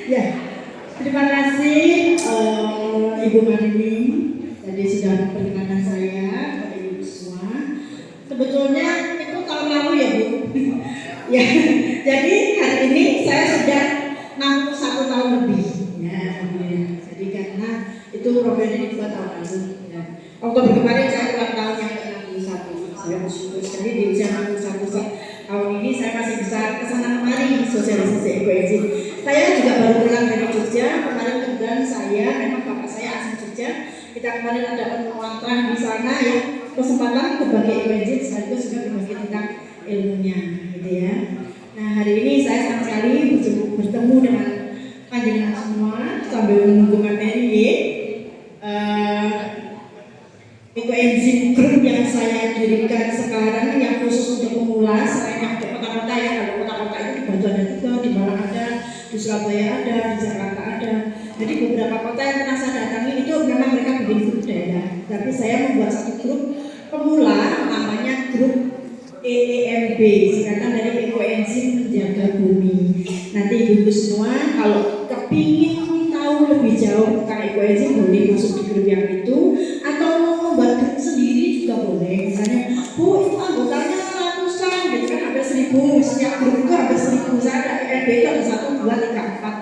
Ya, terima kasih Ibu Marini tadi sudah memperkenalkan saya kepada Ibu semua. Sebetulnya itu tahun lalu ya Bu. Ya, jadi hari ini saya sudah 61 tahun lebih. Ya, jadi karena itu programnya di 2 tahun lalu. Ya. Oktober kemarin saya ulang tahun yang ke-61. Saya bersyukur sekali di usia 61 tahun ini saya masih bisa kesana kemari sosialisasi ekoizin. Saya juga baru pulang dari Jogja. Kemarin kebetulan saya, memang bapak saya asli Jogja. Kita kemarin ada pengulangan di sana ya, kesempatan berbagi ekoizin sekaligus juga berbagi tentang ilmunya, gitu ya. Nah hari ini saya senang sekali bertemu dengan panjenengan semua sambil menunggu materi. Ekoenzim Group yang saya dirikan sekarang yang khusus untuk pemula, selain yang untuk kota-kota ya. Kalau kota-kota itu di Batu ada juga, di Malang ada, di Surabaya ada, di Jakarta ada. Jadi beberapa kota yang pernah saya datangi itu memang mereka bikin grup daerah. Tapi saya membuat satu grup pemula namanya grup EEMB, singkatan dari Ekoenzim Menjaga Bumi. Nanti ibu-ibu semua kalau kepingin tahu lebih jauh tentang ekoenzim boleh masuk di grup yang itu, atau mau membuat grup sendiri juga boleh. Misalnya, Bu itu anggotanya ratusan, gitu kan ada 1000, misalnya grup itu ada 1000, saya ada EEMB itu ada 1, 2, 3, 4.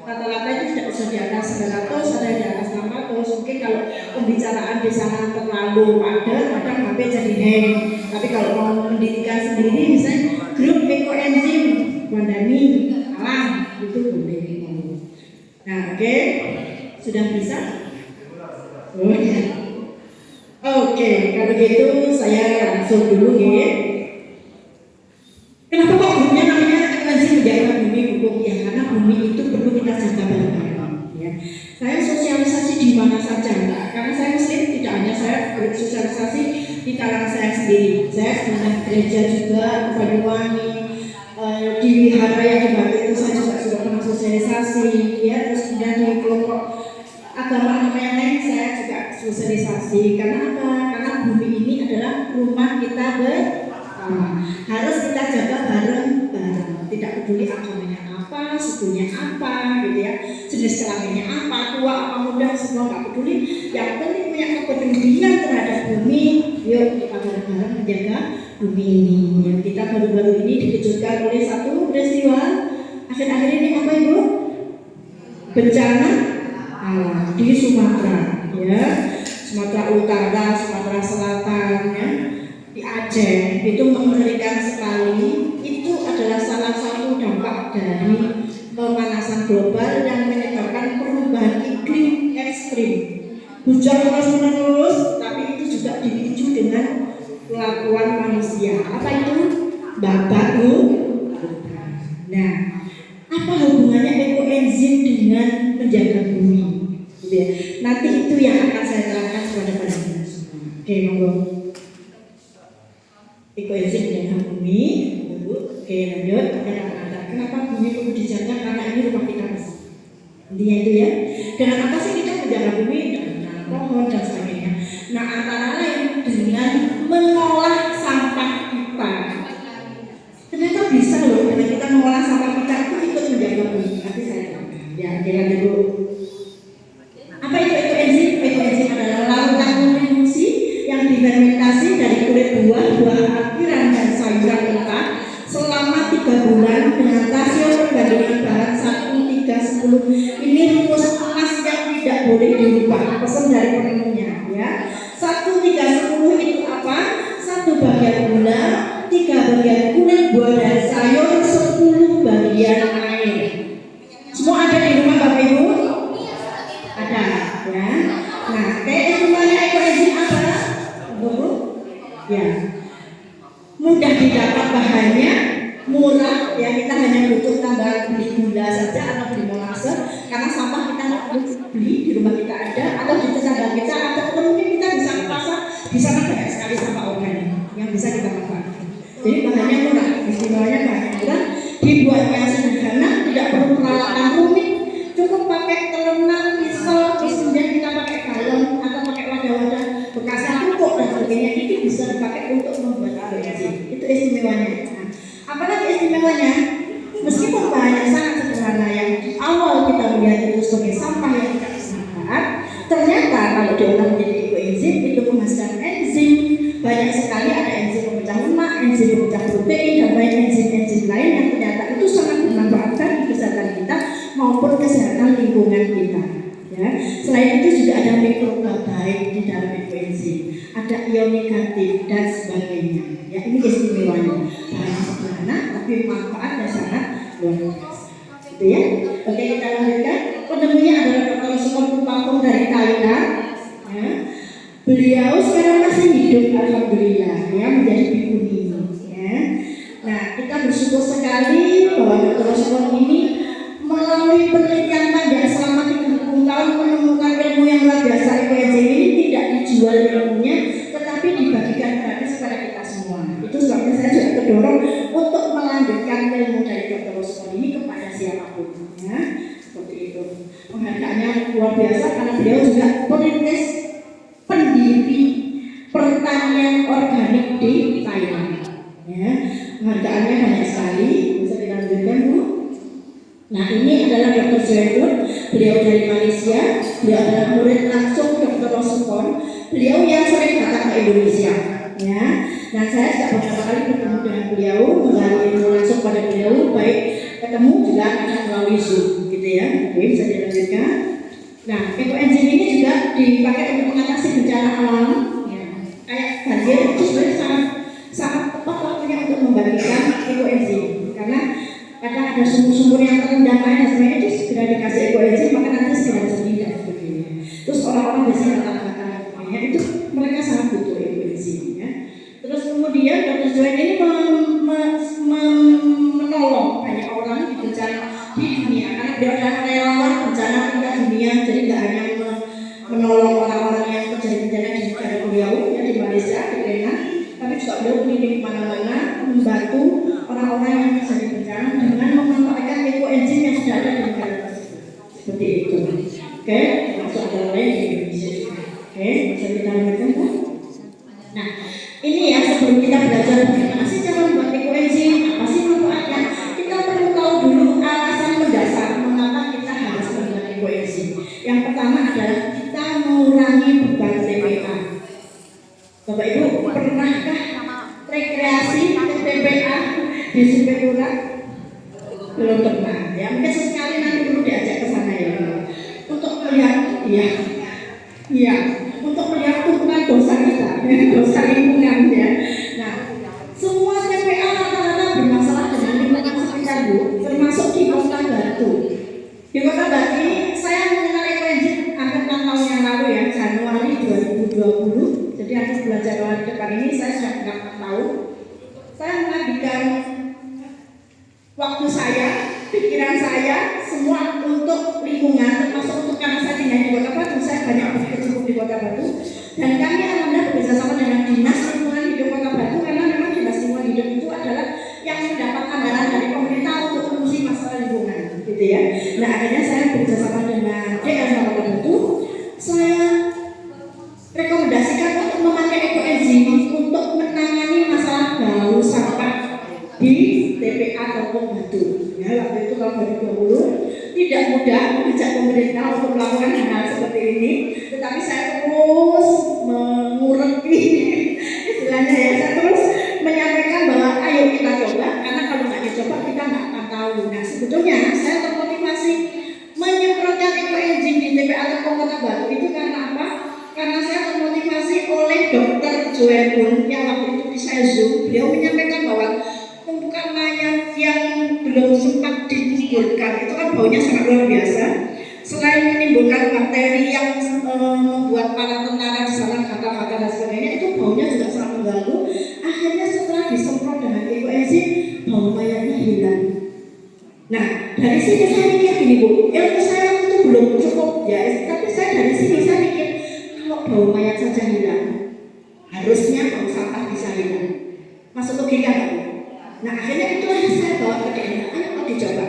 Rata-rata itu tidak bisa di atas 900, ada di atas 600. Mungkin kalau pembicaraan di sana terlalu padat, kadang HP jadi hang. Tapi kalau mau mendirikan sendiri, misalnya grup ekoenzim Wandani Alam itu boleh. Nah, oke. Sudah bisa? Oh ya. Oke, kalau gitu saya langsung dulu ya. Kenapa kok grupnya namanya Ekoenzim Menjaga Bumi Bu? Ya karena bumi itu perlu kita jaga bareng-bareng ya. Saya sosialisasi di mana saja enggak, karena saya muslim, tidak hanya saya bersosialisasi di kalangan saya sendiri. Saya sebenarnya gereja juga Banyuwangi, di wihara yang dibantu itu saya juga sudah pernah sosialisasi ya. Terus kemudian di kelompok agama yang lain saya juga sosialisasi. Karena apa? Karena bumi ini adalah rumah kita harus kita jaga bareng-bareng. Tidak peduli agamanya apa, sukunya apa, gitu ya, jenis kelaminnya apa, tua apa muda, semua nggak peduli. Yang penting punya kepedulian terhadap bumi. Yuk kita bareng-bareng menjaga bumi ini. Yang kita baru-baru ini dikejutkan oleh satu peristiwa akhir-akhir ini apa Ibu? Bencana di Sumatera, ya, Sumatera Utara, Sumatera Selatan, ya, di Aceh itu mengerikan sekali. Itu adalah salah satu dampak dari pemanasan global yang menyebabkan perubahan iklim ekstrim. Hujan terus-menerus, tapi itu juga dipicu dengan kelakuan manusia. Apa itu? Babat Nah, apa hubungannya ekoenzim dengan menjaga bumi? Gitu ya. Nanti itu yang akan saya terangkan kepada panjenengan semua. Oke, monggo. Ekoenzim menjaga bumi. Oke, lanjut. Kenapa bumi perlu dijaga? Karena ini rumah kita mas. Intinya itu ya. Dengan apa sih kita menjaga bumi? Dengan pohon dan sebagainya. Nah, antara lain dengan mengolah sampah kita. Ternyata bisa loh, dengan kita mengolah sampah kita itu ikut menjaga bumi. Nanti saya terangkan. Ya, jalan dulu. Apa itu ekoenzim? Ekoenzim adalah larutan nutrisi yang difermentasi dari kulit buah, buah akhiran dan sayuran mentah selama 3 bulan dengan rasio perbandingan bahan 1:3:10. Ini rumus emas yang tidak boleh dirubah. Pesan dari penemunya ya. 1:3:10 itu apa? 1 bagian gula, 3 bagian kulit buah dan sayur, 10 bagian air. Semua ada di rumah Bapak Ibu? Ada ya. Nah, keistimewaan ekoenzim apa? Bu? Ya. Mudah didapat bahannya, murah ya, kita hanya butuh tambahan beli gula saja atau beli molase, karena sampah kita beli di rumah kita ada, atau di tetangga kita, atau mungkin kita bisa ke pasar, di sana banyak sekali sampah organik yang bisa kita manfaatkan. Jadi bahannya murah, istimewanya bahannya murah, dibuatnya sederhana, tidak perlu peralatan rumit, sebagai sampah yang tidak bermanfaat, ternyata kalau diolah menjadi ekoenzim itu menghasilkan enzim. Banyak sekali ada enzim pemecah lemak, enzim pemecah protein, dan banyak enzim-enzim lain yang ternyata itu sangat bermanfaat bagi kesehatan kita maupun kesehatan lingkungan kita. Ya. Selain itu juga ada mikroba baik di dalam ekoenzim, ada ion negatif dan sebagainya. Ya, ini istimewanya. Bahan sederhana tapi manfaatnya sangat luar biasa. Gitu ya. Oke, kita lanjutkan. Penemunya adalah Dr. Sukon Pupangkong dari Thailand. Ya. Beliau sekarang masih hidup, alhamdulillah, ya, menjadi bikuni. Ya. Nah, kita bersyukur sekali bahwa Dr. Sukon ini melalui penelitian panjang selama 30 tahun menemukan ilmu yang luar biasa. Ekoenzim ini tidak dijual ilmunya, tetapi dibagikan gratis kepada kita semua. Itu sebabnya saya juga terdorong untuk melanjutkan ilmu dari Dr. Sukon ini kepada siapapun. Ya. Seperti itu. Penghargaannya luar biasa karena beliau juga perintis pendiri pertanian organik di Thailand. Ya. Penghargaannya banyak sekali. Bisa dilanjutkan, Bu. Nah, ini adalah Dr. Joyun, beliau dari Malaysia, beliau adalah murid langsung Dr. Sukon, beliau yang sering datang ke Indonesia. Ya, dan saya sudah beberapa kali bertemu dengan beliau, melalui ilmu langsung pada beliau, baik ketemu juga kadang melalui Zoom, gitu ya. Oke, bisa dilanjutkan. Nah, ekoenzim ini juga dipakai untuk mengatasi bencana alam, ya. Kayak banjir itu sebenarnya sangat tepat waktunya untuk membagikan ekoenzim, karena kadang ada sumur-sumur yang terendam air dan sebagainya, itu segera dikasih ekoenzim, maka nanti segera jernih dan sebagainya. Terus orang-orang biasanya kata-kata itu mereka sangat butuh ekoenzim, ya. Terus kemudian Dr. Joyun ini menolong banyak orang di bencana di dunia, karena dia adalah relawan bencana tingkat dunia, jadi tidak hanya menolong orang-orang yang terjadi bencana di negara beliau, ya, di Malaysia, di Thailand, tapi juga beliau keliling kemana-mana membantu orang-orang yang terjadi bencana dengan memanfaatkan ekoenzim yang sudah ada di negara tersebut. Seperti itu. Oke, termasuk ada lain di Indonesia juga. Oke, bisa kita lanjutkan, Pak? Nah, ini ya, sebelum kita belajar bagaimana sih cara membuat ekoenzim, apa sih manfaatnya, kita perlu tahu dulu alasan mendasar mengapa kita harus membuat ekoenzim. Yang pertama adalah kita mengurangi beban TPA. Bapak Ibu, pernahkah rekreasi ke TPA di Superiora? Belum pernah, ya. Mungkin sesekali nanti perlu diajak ke sana, ya, untuk melihat, ya, untuk melihat tumpukan dosa kita, dosa lingkungan, ya. Nah, semua TPA rata-rata bermasalah dengan lingkungan sekitar, Bu, termasuk di Kota Batu. Di Kota Batu ini saya mengenal ekoenzim hampir 6 tahun yang lalu, ya, Januari 2020. Jadi aku belajar di depan ini saya sudah 4 tahun. Saya menghabiskan waktu saya, pikiran saya, semua untuk lingkungan, termasuk untuk karena saya tinggal di Kota Batu, saya banyak berkecimpung di Kota Batu, dan kami alhamdulillah bekerjasama dengan Dinas Lingkungan Hidup Kota Batu, karena memang Dinas Lingkungan Hidup itu adalah yang mendapat anggaran dari pemerintah untuk mengurusi masalah lingkungan, gitu ya. Nah, akhirnya saya bekerjasama dengan DLH Kota Batu, saya rekomendasikan untuk memakai ekoenzim untuk menangani masalah bau sampah di TPA Kampung Batu. Ya, waktu itu tahun 2020 tidak mudah mengajak pemerintah untuk melakukan hal seperti ini, tetapi saya terus mengureki istilahnya, ya, saya terus menyampaikan bahwa ayo kita coba, karena kalau nggak dicoba kita nggak akan tahu. Nah, sebetulnya saya termotivasi menyemprotkan ekoenzim di TPA Kampung Kota Batu itu karena apa? Karena saya termotivasi oleh Dr. Joyun yang waktu itu di saya Zoom, beliau menyampaikan bahwa tumpukan mayat yang belum sempat dikuburkan itu kan baunya sangat luar biasa. Selain menimbulkan bakteri yang membuat para tentara di sana gatal-gatal dan sebagainya, itu baunya juga sangat mengganggu. Akhirnya setelah disemprot dengan ekoenzim, bau mayatnya hilang. Nah, dari sini saya mikir gini, Bu, ilmu saya itu belum cukup, ya, tapi saya dari sini saya mikir kalau bau mayat saja hilang, harusnya bau sampah bisa hilang. Masuk logika nggak, Bu? Nah, akhirnya itulah saya bawa ke DLH, ayo dicoba.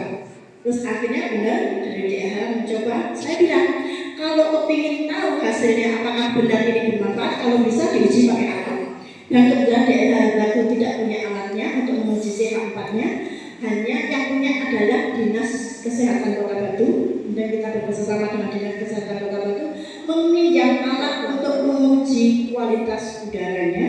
Terus akhirnya benar dari DLH mencoba. Saya bilang, kalau kepingin tahu hasilnya apakah benar ini bermanfaat, kalau bisa diuji pakai alat. Dan kebetulan DLH Batu tidak punya alatnya untuk menguji CH4-nya, hanya yang punya adalah Dinas Kesehatan Kota Batu. kemudian kita bekerjasama dengan Dinas Kesehatan Kota Batu meminjam alat untuk menguji kualitas udaranya.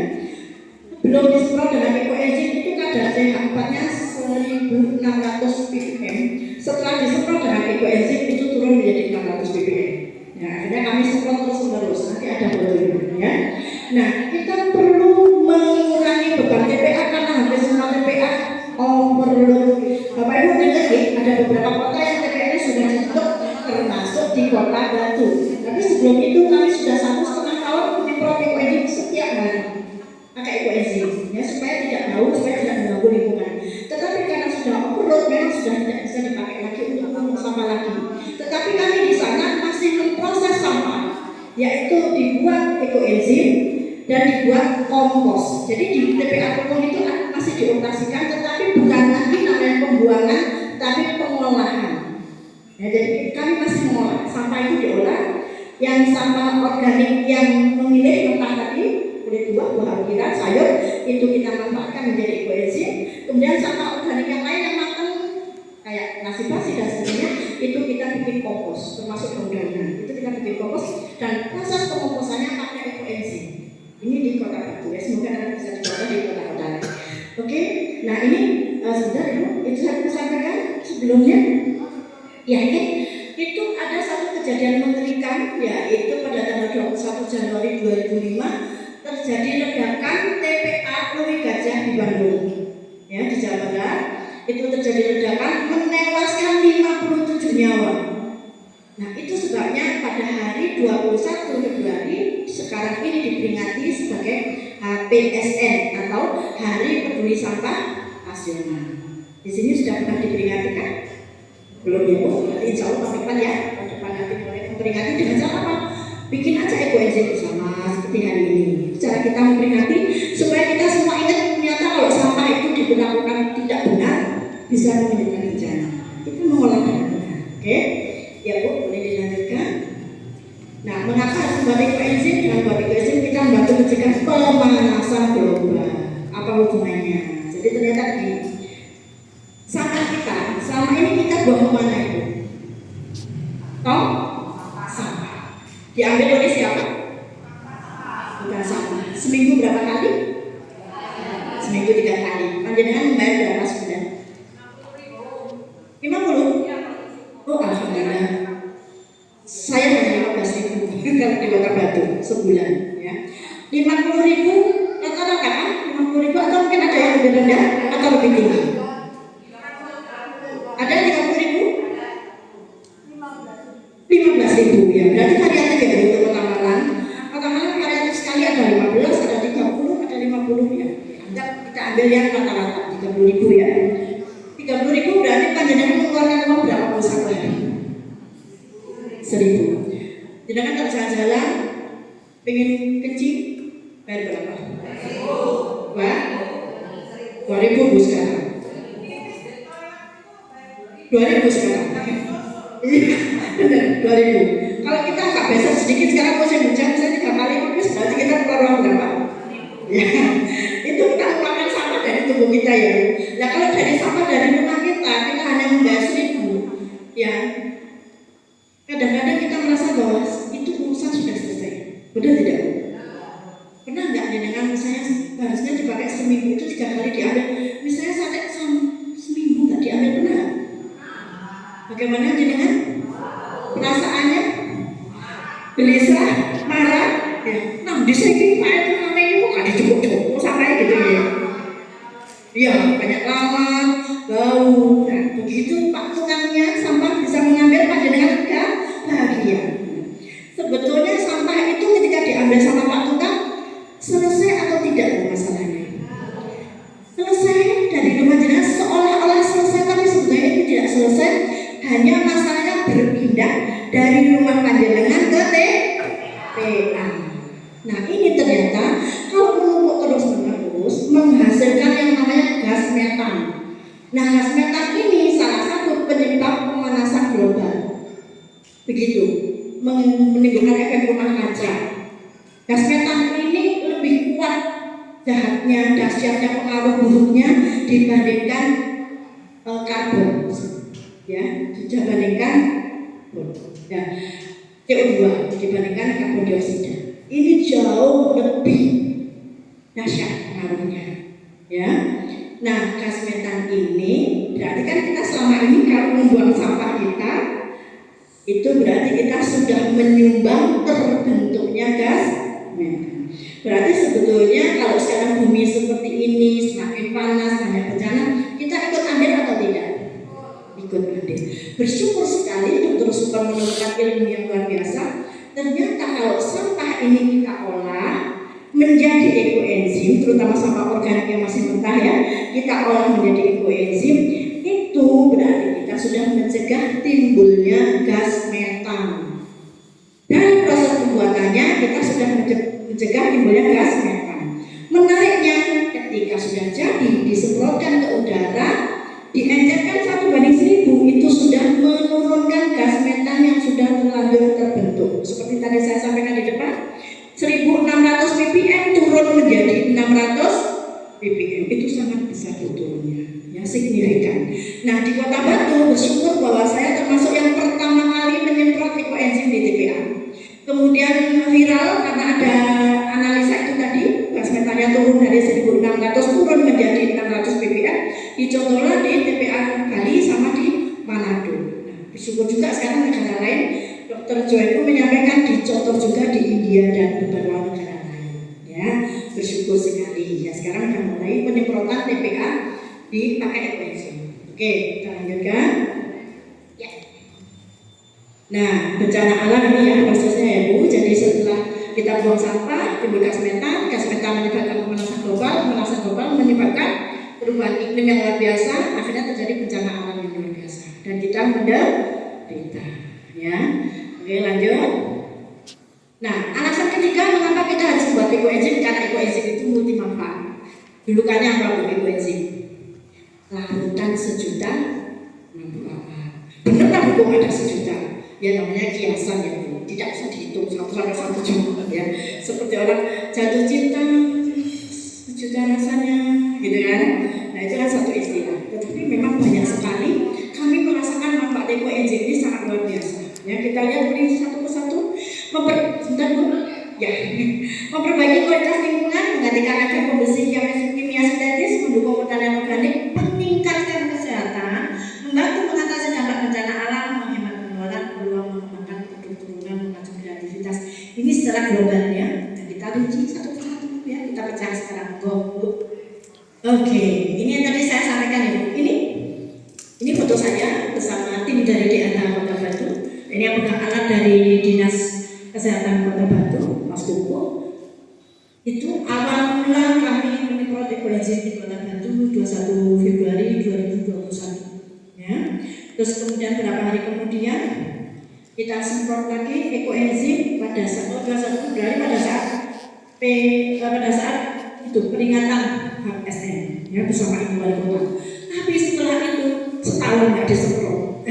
Belum disemprot dengan ekoenzim itu kadar pH-4-nya 1600 ppm. Setelah disemprot dengan ekoenzim itu turun menjadi 600 ppm. Nah, akhirnya kami semprot terus-menerus. Nanti ada fotonya, ya. Nah, kita perlu mengurangi beban TPA karena hampir semua TPA overload. Bapak Ibu dengar ya, ada beberapa kota yang TPA-nya sudah ditutup, termasuk di Kota Batu. Tapi sebelum itu kami sudah 1,5 tahun menyemprot ekoenzim setiap hari. Pakai ekoenzim, ya, supaya tidak bau, supaya tidak mengganggu lingkungan. Tetapi karena sudah overload, memang sudah tidak bisa dipakai lagi untuk membuang sampah lagi. Tetapi kami di sana masih memproses sampah, yaitu dibuat ekoenzim dan dibuat kompos. Jadi di TPA Pokong itu masih dioperasikan, tetapi bukan lagi namanya pembuangan, tapi pengolahan. Ya, jadi kami masih mengolah sampah itu diolah. Yang sampah organik yang memilih mentah tadi, kulit buah almira, sayur, itu kita manfaatkan menjadi ekoenzim. Kemudian sampah organik yang lain yang matang kayak nasi basi dan sebagainya itu kita bikin kompos, termasuk daun-daunan. Itu kita bikin kompos dan proses pengomposannya pakai ekoenzim. Ini di Kota Batu, ya, semoga nanti bisa dibawa di kota-kota. Oke, nah ini sebentar itu saya sampaikan sebelumnya. Ya, ini itu ada satu kejadian mengerikan, yaitu pada tanggal 21 Januari 2005 terjadi ledakan TPA Pluit Gajah di Bandung, ya, di Jawa Barat. Itu terjadi ledakan menewaskan 57 nyawa. Nah, itu sebabnya pada hari 21 Februari sekarang ini diperingati sebagai HPSN atau Hari Peduli Sampah Nasional. Di sini sudah pernah diperingati kan? Belum ya, Bu? Nanti insya Allah tahun depan ya, tahun depan nanti mulai memperingati dengan cara apa? Bikin aja ekoenzim bersama seperti hari ini. Cara kita memperingati supaya kita semua ingat ternyata kalau sampah itu diperlakukan tidak benar bisa menimbulkan bencana. Kita mengolah dengan benar. Oke? Ya, Bu, boleh dilanjutkan. Nah, mengapa harus membuat ekoenzim? Dengan membuat ekoenzim kita membantu mencegah pemanasan global. Apa hubungannya? Jadi ternyata begini. Sampah kita, selama ini kita buang kemana itu? Tong? Sampah. Diambil oleh siapa? Bukan sampah. Seminggu berapa kali? Seminggu 3 kali. Panjenengan membayar berapa sudah? 50? Oh, alhamdulillah. Saya hanya 15.000 kalau di Kota Batu sebulan, ya. 50.000 rata-rata kan? 50.000 atau mungkin ada yang lebih rendah atau lebih tinggi? Ada 30.000? 15.000, ya. Berarti variatif ya untuk Kota Malang. Kota Malang variatif sekali, ada 15, ada 30, ada 50 ya. Kita ambil yang rata-rata 30.000 ya. 30.000 berarti panjenengan mengeluarkan uang berapa pun satu hari? 1.000. Sedangkan kalau jalan-jalan pengen kencing bayar berapa? Wah, 2.000 Bu sekarang. 2.000 sekarang. Iya, benar 2.000. Kalau kita agak besar sedikit sekarang musim hujan bisa 3 kali habis, berarti kita keluar uang berapa? Ya, itu kita keluarkan sampah dari tubuh kita ya. Nah, kalau dari sampah dari rumah kita hanya membayar 1.000, ya. Kadang-kadang kita merasa bahwa itu urusan sudah selesai. Benar tidak? Pernah nggak dengan misalnya harusnya dipakai seminggu itu 3 kali diambil, misalnya sampai seminggu nggak diambil, pernah? Bagaimana dengan perasaannya? Gelisah, marah, ya. Nah, di sini Pak itu namanya itu nggak dicukup-cukup sampai gitu ya. Iya, banyak lalat, bau. Nah, begitu Pak tukangnya sampah bisa mengambil, Pak dengan enggak bahagia. Sebetulnya sampah itu ketika diambil sama Pak tukang selesai atau tidak masalahnya? Selesai dari rumah jenazah seolah-olah selesai, tapi sebetulnya itu tidak selesai. Hanya masalahnya berpindah dari rumah panjenengan ke TPA. Nah, ini ternyata kalau menumpuk terus-menerus menghasilkan yang namanya gas metan. Nah, gas metan ini salah satu penyebab pemanasan global. Begitu, menimbulkan efek rumah kaca. Gas metan ini lebih kuat jahatnya, dahsyatnya, pengaruh buruknya dibandingkan karbon. Ya, dibandingkan CO2 dibandingkan karbon dioksida. Ini jauh lebih dahsyat pengaruhnya, ya. Nah, gas metan ini berarti kan kita selama ini kalau membuang sampah kita, itu berarti kita sudah menyumbang terbentuknya gas metan. Berarti sebetulnya kalau sekarang bumi seperti ini, semakin panas, banyak bencana, kita ikut andil atau tidak? Ikut andil. Bersyukur sekali Dr. Super menemukan ilmu yang luar biasa. Ternyata kalau sampah ini kita olah menjadi ekoenzim, terutama sampah organik yang masih mentah ya, kita olah menjadi ekoenzim, itu berarti kita sudah mencegah timbulnya gas metan. Dari proses pembuatannya kita sudah mencegah timbulnya gas metan. Menariknya, ketika sudah jadi disemprotkan ke udara, diencerkan 1:1000, itu sudah menurunkan gas metan yang sudah terlanjur terbentuk. Seperti tadi saya sampaikan di depan, 1600 ppm turun menjadi 600 ppm, itu sangat besar turunnya, ya, signifikan. Nah, di Kota Batu bersyukur bahwa saya termasuk yang pertama kali menyemprot ekoenzim di TPA. Kemudian viral karena ada analisa itu tadi, gas metannya turun dari 1600 turun menjadi 600 ppm, dicontohlah di TPA Bali sama di Manado. Nah, bersyukur juga sekarang negara lain, Dr. Joy pun menyampaikan dicontoh juga di India dan beberapa negara lain, ya. Bersyukur sekali, ya. Sekarang sudah mulai penyemprotan TPA dipakai ekoenzim. Oke, kita lanjutkan. Ya. Nah, bencana alam ini ya prosesnya ya Bu. Jadi setelah kita buang sampah, timbul gas metan menyebabkan pemanasan global menyebabkan perubahan iklim yang luar biasa, akhirnya terjadi bencana alam yang luar biasa dan kita menderita, ya. Oke, lanjut. Nah, alasan ketiga mengapa kita harus buat ekoenzim, karena ekoenzim itu multi manfaat. Julukannya apa Bu ekoenzim? Larutan sejuta manfaat. Benar kan hukum ada sejuta? Ya namanya kiasan ya Bu. Tidak bisa dihitung 1 juta ya. Seperti orang jatuh cinta sejuta rasanya, gitu kan? Nah, itu kan satu istilah. Tetapi memang banyak sekali kami merasakan manfaat ekoenzim ini sangat luar biasa. Ya, kita lihat ini satu persatu. Memperbaiki kualitas lingkungan, menggantikan agar pembersih kimia sintetis, mendukung pertanian organik, meningkatkan kesehatan, membantu mengatasi dampak bencana alam, menghemat pengeluaran, peluang mengembangkan produk turunan, memacu kreativitas. Ini secara global ya. Nah, kita rinci satu persatu ya. Kita pecah sekarang. Oke, ini yang tadi saya sampaikan ya. Ini foto saya bersama tim dari DAH Kota Batu. Ini yang pegang alat dari Dinas Kesehatan Kota Batu, Mas Kuko. Itu awal mula kami menyemprot ekoenzim di Kota Batu 21 Februari 2021. Ya. Terus kemudian beberapa hari kemudian kita semprot lagi ekoenzim pada saat 21 Februari pada saat itu peringatan HSN ya bersama Ibu Wali Kota. Tapi setelah itu setahun nggak disemprot.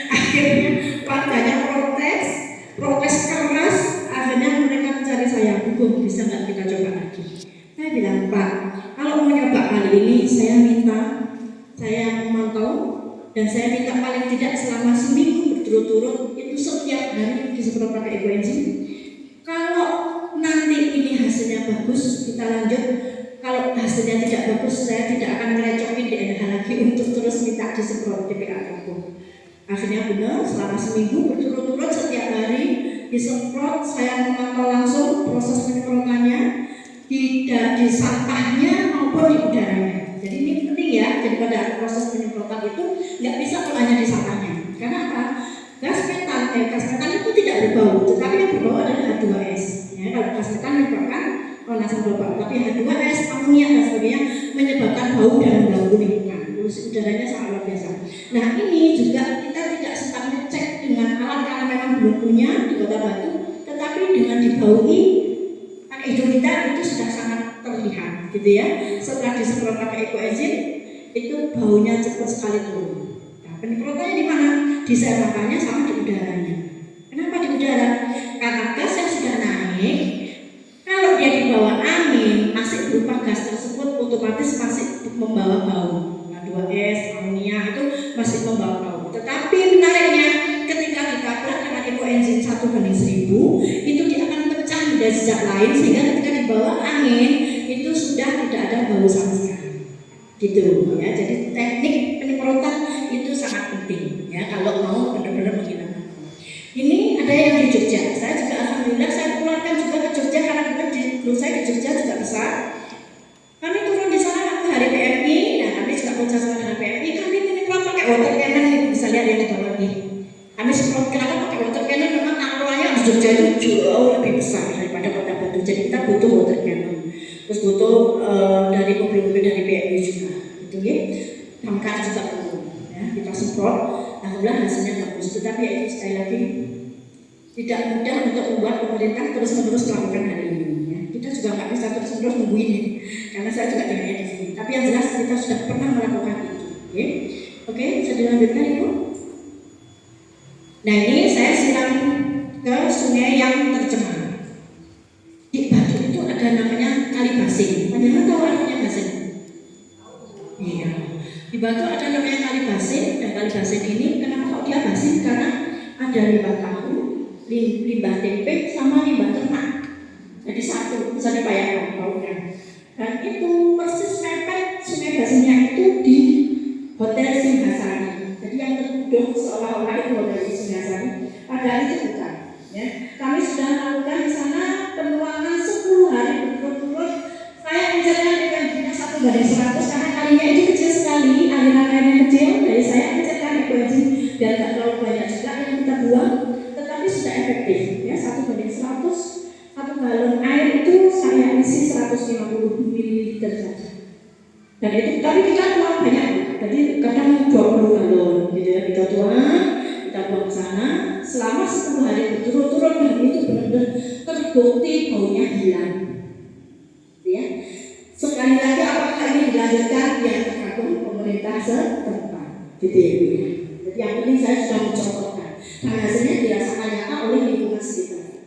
Akhirnya warganya protes keras. Akhirnya mereka mencari saya, Bu, bisa nggak kita coba lagi? Saya bilang, Pak, kalau mau nyoba kali ini saya memantau dan saya minta paling tidak selama seminggu berturut-turut itu setiap hari disemprot pakai ekoenzim. Kalau nanti ini hasilnya bagus, kita lanjut. Kalau hasilnya tidak bagus, saya tidak akan ngerecokin DNH lagi untuk terus minta disemprot TPA kampung. Akhirnya benar, selama seminggu berturut-turut setiap hari disemprot. Saya memantau langsung proses penyemprotannya di sampahnya maupun di udaranya. Jadi ini penting ya. Jadi pada proses penyemprotan itu nggak bisa kalau hanya di sampahnya. Karena apa? Gas metan itu tidak berbau, tetapi yang berbau adalah H2S. Ya, kalau gas metan menyebabkan pemanasan global, tapi H2S, amonia dan sebagainya menyebabkan bau dan mengganggu lingkungan. Polusi udaranya sangat luar biasa. Nah, ini juga kita tidak sempat ngecek dengan alat karena memang belum punya di Kota Batu, tetapi dengan dibaui pakai hidung kita itu sudah sangat terlihat, gitu ya. Setelah disemprot pakai ekoenzim, itu baunya cepat sekali turun. Nah, penyemprotannya di mana? Di sampahnya sama di udaranya. Kenapa di udara? Karena gas yang sudah naik, kalau dia dibawa angin masih berupa gas tersebut otomatis masih membawa bau. H2S, amonia itu masih membawa bau. Tetapi menariknya ketika kita dengan ekoenzim jejak lain sehingga ketika dibawa angin itu sudah tidak ada bau sama sekali. Gitu ya. Jadi teknik penyemprotan itu sangat penting ya kalau mau benar-benar menghilangkan. Ini ada yang di Jogja. Saya juga alhamdulillah saya keluarkan juga ke Jogja karena dulu saya di Jogja juga besar. Kami turun di sana waktu hari PMI. Nah kami juga kerjasama dengan PMI. Kami menyemprot pakai water cannon, bisa lihat yang di bawah ini. Kami semprot kenapa pakai water cannon? Memang angkurannya di Jogja itu jauh lebih besar daripada Kota Batu. Jadi kita butuh water cannon. Terus butuh dari mobil-mobil dari PMI juga. Gitu ya. Damkar juga perlu. Ya, kita semprot. Alhamdulillah hasilnya bagus. Tetapi ya itu sekali lagi tidak mudah untuk membuat pemerintah terus-menerus melakukan hal ini. Ya. Kita juga nggak bisa terus-menerus nungguin ini, karena saya juga tinggalnya di sini. Tapi yang jelas kita sudah pernah melakukan itu. Okay? Oke, bisa dilanjutkan Ibu. Nah ini saya siram ke sungai yang tercemar. Di Batu itu ada namanya Kali Basing. Panjenengan tahu artinya basing? Iya. Di Batu ada namanya Kali Basing, dan Kali Basing ini kenapa kok dia basing? Karena ada limbah tahu, limbah tempe, sama limbah ternak. Jadi satu, bisa dibayangkan baunya. Dan itu persis mepet sungai Basingnya itu di Hotel Singhasari. Jadi yang tertuduh seolah-olah itu Hotel Singhasari, padahal itu bukan. Ya. Kami sudah melakukan di sana penuangan 10 hari berturut-turut. Saya menjalankan EKG-nya 1:100 karena kalinya itu kecil sekali, aliran airnya kecil. Dari saya menjalankan EKG dan tidak terlalu banyak juga yang kita buang, tetapi sudah efektif. Ya, 1:100. 1 galon air itu saya isi 150 ml saja. Dan itu tapi kita tuang banyak. Jadi kadang 20 galon gitu ya, kita tuang, kita buang ke sana selama 10 hari berturut-turut, dan itu benar-benar terbukti baunya hilang. Ya. Sekali lagi apakah ini dilanjutkan yang tergantung pemerintah setempat. Gitu ya Bu ya. Jadi yang penting saya sudah mencontohkan. Dan hasilnya dirasakan nyata oleh lingkungan sekitar.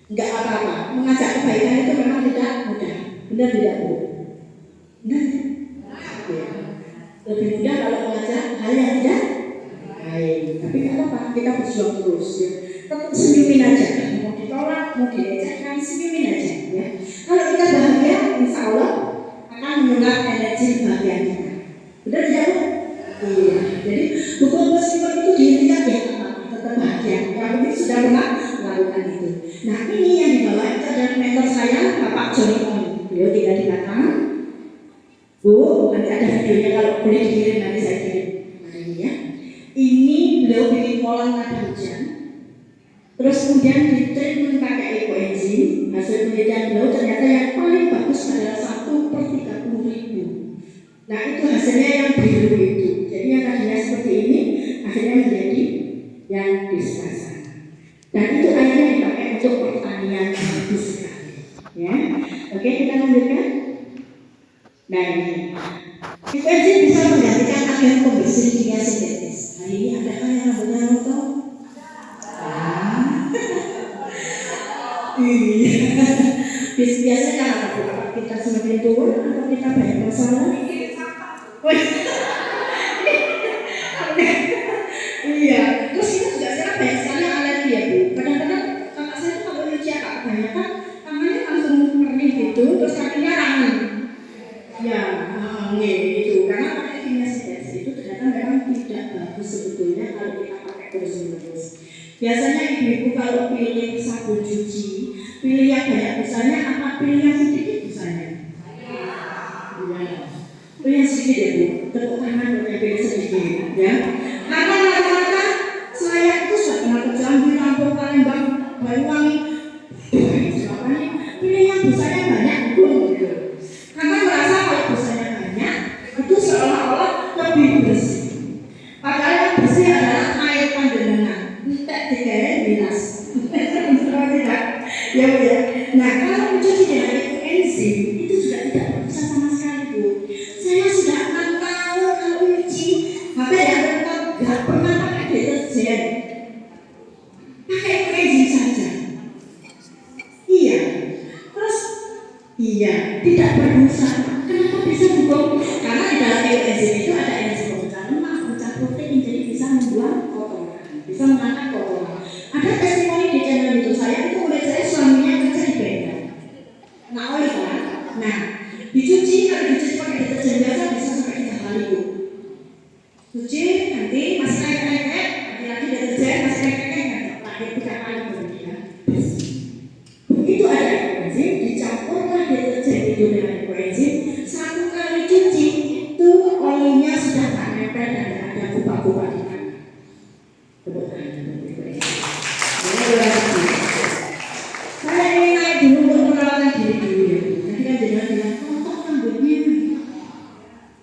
Enggak apa-apa, mengajak kebaikan itu memang tidak mudah. Benar tidak Bu? Benar? Ya. Lebih mudah kalau mengajak hal yang tidak baik. Tapi tidak apa-apa, kita berjuang terus ya. Tetap senyumin aja. Mau ditolak, mau dilecehkan, senyumin aja ya. Kalau kita bahagia, insya Allah akan menyurat energi bahagia kita. Benar tidak Bu? Iya. Jadi hukum meskipun itu dihentikan ya, tetap bahagia. Kami sudah pernah melakukan itu. Nah ini yang dibawa itu adalah mentor saya, Bapak Joni Ong. Beliau tinggal di Batam. Bu, nanti ada videonya kalau boleh dikirim, nanti saya kirim. Nah ini ya. Ini beliau bikin kolam pada hujan. Terus kemudian di treatment pakai ekoenzim. Hasil penelitian beliau ternyata yang paling bagus adalah 1/30.000. Nah itu hasilnya yang biru itu. Jadi yang tadinya seperti ini akhirnya menjadi yang dispersa. Dan itu akhirnya dipakai untuk pertanian bagus sekali. Ya, oke kita lanjutkan. Nah ini, ekoenzim bisa menggantikan agen pembersih kimia sintetis. Hari ini adakah yang rambutnya rontok? Iya. Biasanya apa kita semakin tua atau kita banyak masalah? Iya. Terus kita juga sekarang banyak sekali alergi ya Bu. Kadang-kadang kakak saya itu kalau nyuci agak kebanyakan tangannya langsung perih gitu, terus kakinya rangi. Ya, gitu. Karena pakai kimia sintetis itu ternyata memang tidak bagus sebetulnya kalau kita pakai terus-menerus. Biasanya ibu-ibu kalau pilih sabun cuci, pilih yang banyak busanya apa pilih yang sedikit busanya? Iya. Pilih yang sedikit ya Bu. Tepuk tangan untuk yang pilih sedikit ya. Karena rata-rata saya itu sudah pernah kerjaan di Lampung, Palembang, Banyuwangi. Pilih yang busanya banyak gitu. Karena merasa kalau busanya banyak itu seolah-olah lebih bersih. Padahal yang bersih adalah air panjenengan. Tidak digawe bilas. Tidak. Ya Bu ya. Nah kalau mencuci dengan ekoenzim itu juga tidak berusaha sama sekali Bu. Saya sudah 6 tahun kalau nyuci HP yang nggak pernah pakai deterjen. Pakai ekoenzim saja. Iya. Terus iya tidak berusaha. Kenapa bisa Bu? Karena di dalam ekoenzim itu ada enzim pemecah lemak, pemecah protein, jadi bisa membuang kotoran, bisa mengangkat kotoran. Ada testimoni di channel YouTube saya itu murid saya suaminya Tepuk tangan untuk Ibu Eci. Saya ingin naik dulu untuk merawat diri dulu ya. Nanti kan jangan bilang, kok rambutnya?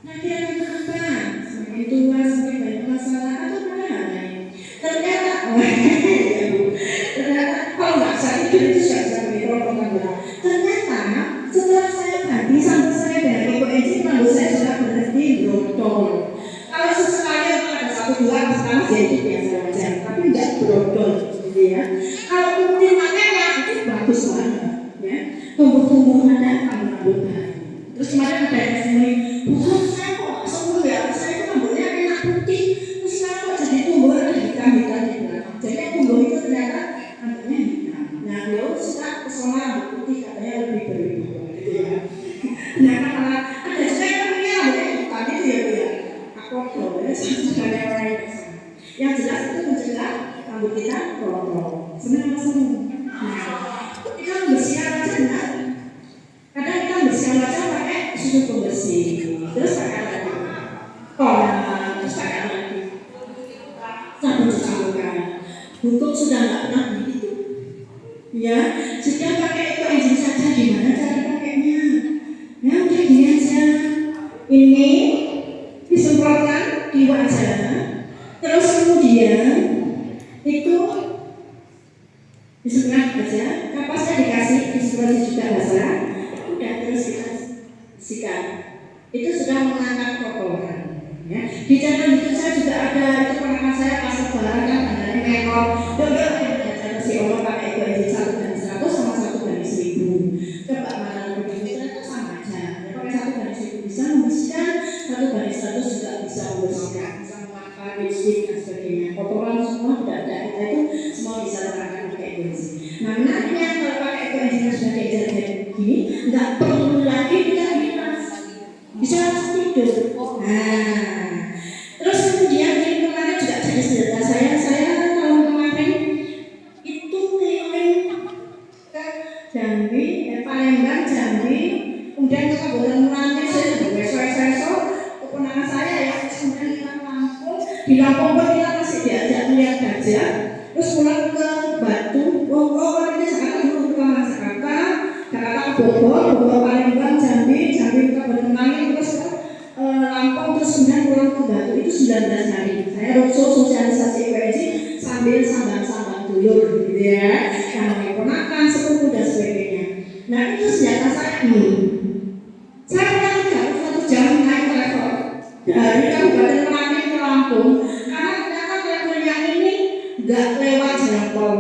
Nanti akan apa? Semakin tua, semakin banyak masalah atau mana lain. Ternyata, ternyata kalau nggak saya itu sudah bisa mikro. Ternyata setelah saya ganti sampai saya dari Ibu Eci, rambut saya sudah berhenti brodol. Kalau sesekali ada 1-2 pertama ya itu biasa aja, tapi nggak brodol gitu ya. Kalau rutin makanya itu bagus banget ya. Tumbuh ada rambut baru. Terus kemarin ada yang testimoni, bukan saya kok sembuh ya, saya itu rambutnya enak putih, terus saya kok jadi tumbuh ada hitam-hitam di belakang. Jadi tumbuh itu ternyata rambutnya hitam. Nah beliau suka pesona rambut putih katanya lebih berwibawa gitu ya. Nah karena ada juga yang punya rambutnya hitam itu ya Bu ya. Aku boleh sebenarnya orang yang jelas itu mencegah rambut kita rontok. Sebenarnya semua. Nah kita membersihkan wajah benar. Kadang kita membersihkan wajah pakai susu pembersih, terus pakai apa lagi? Terus pakai apa lagi? Sabun cuci muka. Hukum sudah nggak pernah begitu. Ya, sudah pakai Eco Engine saja. Gimana cara pakainya? Ya udah gini aja. Ini disemprotkan di wajah, terus kemudian itu disemprot aja. Kapasnya dikasih disemprot juga basah. Udah terus kita sikat. Itu sudah mengangkat kotoran. Ya. Di channel itu saya juga ada itu pernah saya kasih barang kan ada menor. Udah channel si Allah pakai Eco Engine 1/100 sama 1/1000. Coba mana lebih itu sama aja. Ya, pakai 1/1000 bisa membersihkan, 1/100 juga bisa membersihkan, bisa memakai lipstick dan sebagainya. Kotoran semua tidak ada itu semua bisa terangkat pakai Eco Engine. Nah menariknya kalau pakai Eco Engine sudah kayak gini, nggak perlu lagi kita bisa tidur. Nah, terus kemudian ini kemarin juga jadi cerita saya tahun kemarin itu keliling ke Jambi, Palembang, Jambi, kemudian ke Kabupaten Merauke, saya besok keponakan saya ya, kemudian kita Lampung, di Lampung pun kita masih diajak melihat gajah, terus pulang ke Batu, kalau ini Jakarta dulu pulang ke Jakarta ke Bogor, Palembang, Jambi ke Kabupaten Merauke, terus ke Lampung, terus kemudian pulang ke Batu. Itu 19 hari saya roadshow sosialisasi Eco Engine sambil sambang-sambang dulur gitu ya, yang ponakan, sepupu dan sebagainya. Nah itu senjata saya ini. Saya pernah tidak 1 jam naik travel dari Kabupaten Merauke ke Lampung, karena ternyata travel yang ini nggak lewat jalan tol,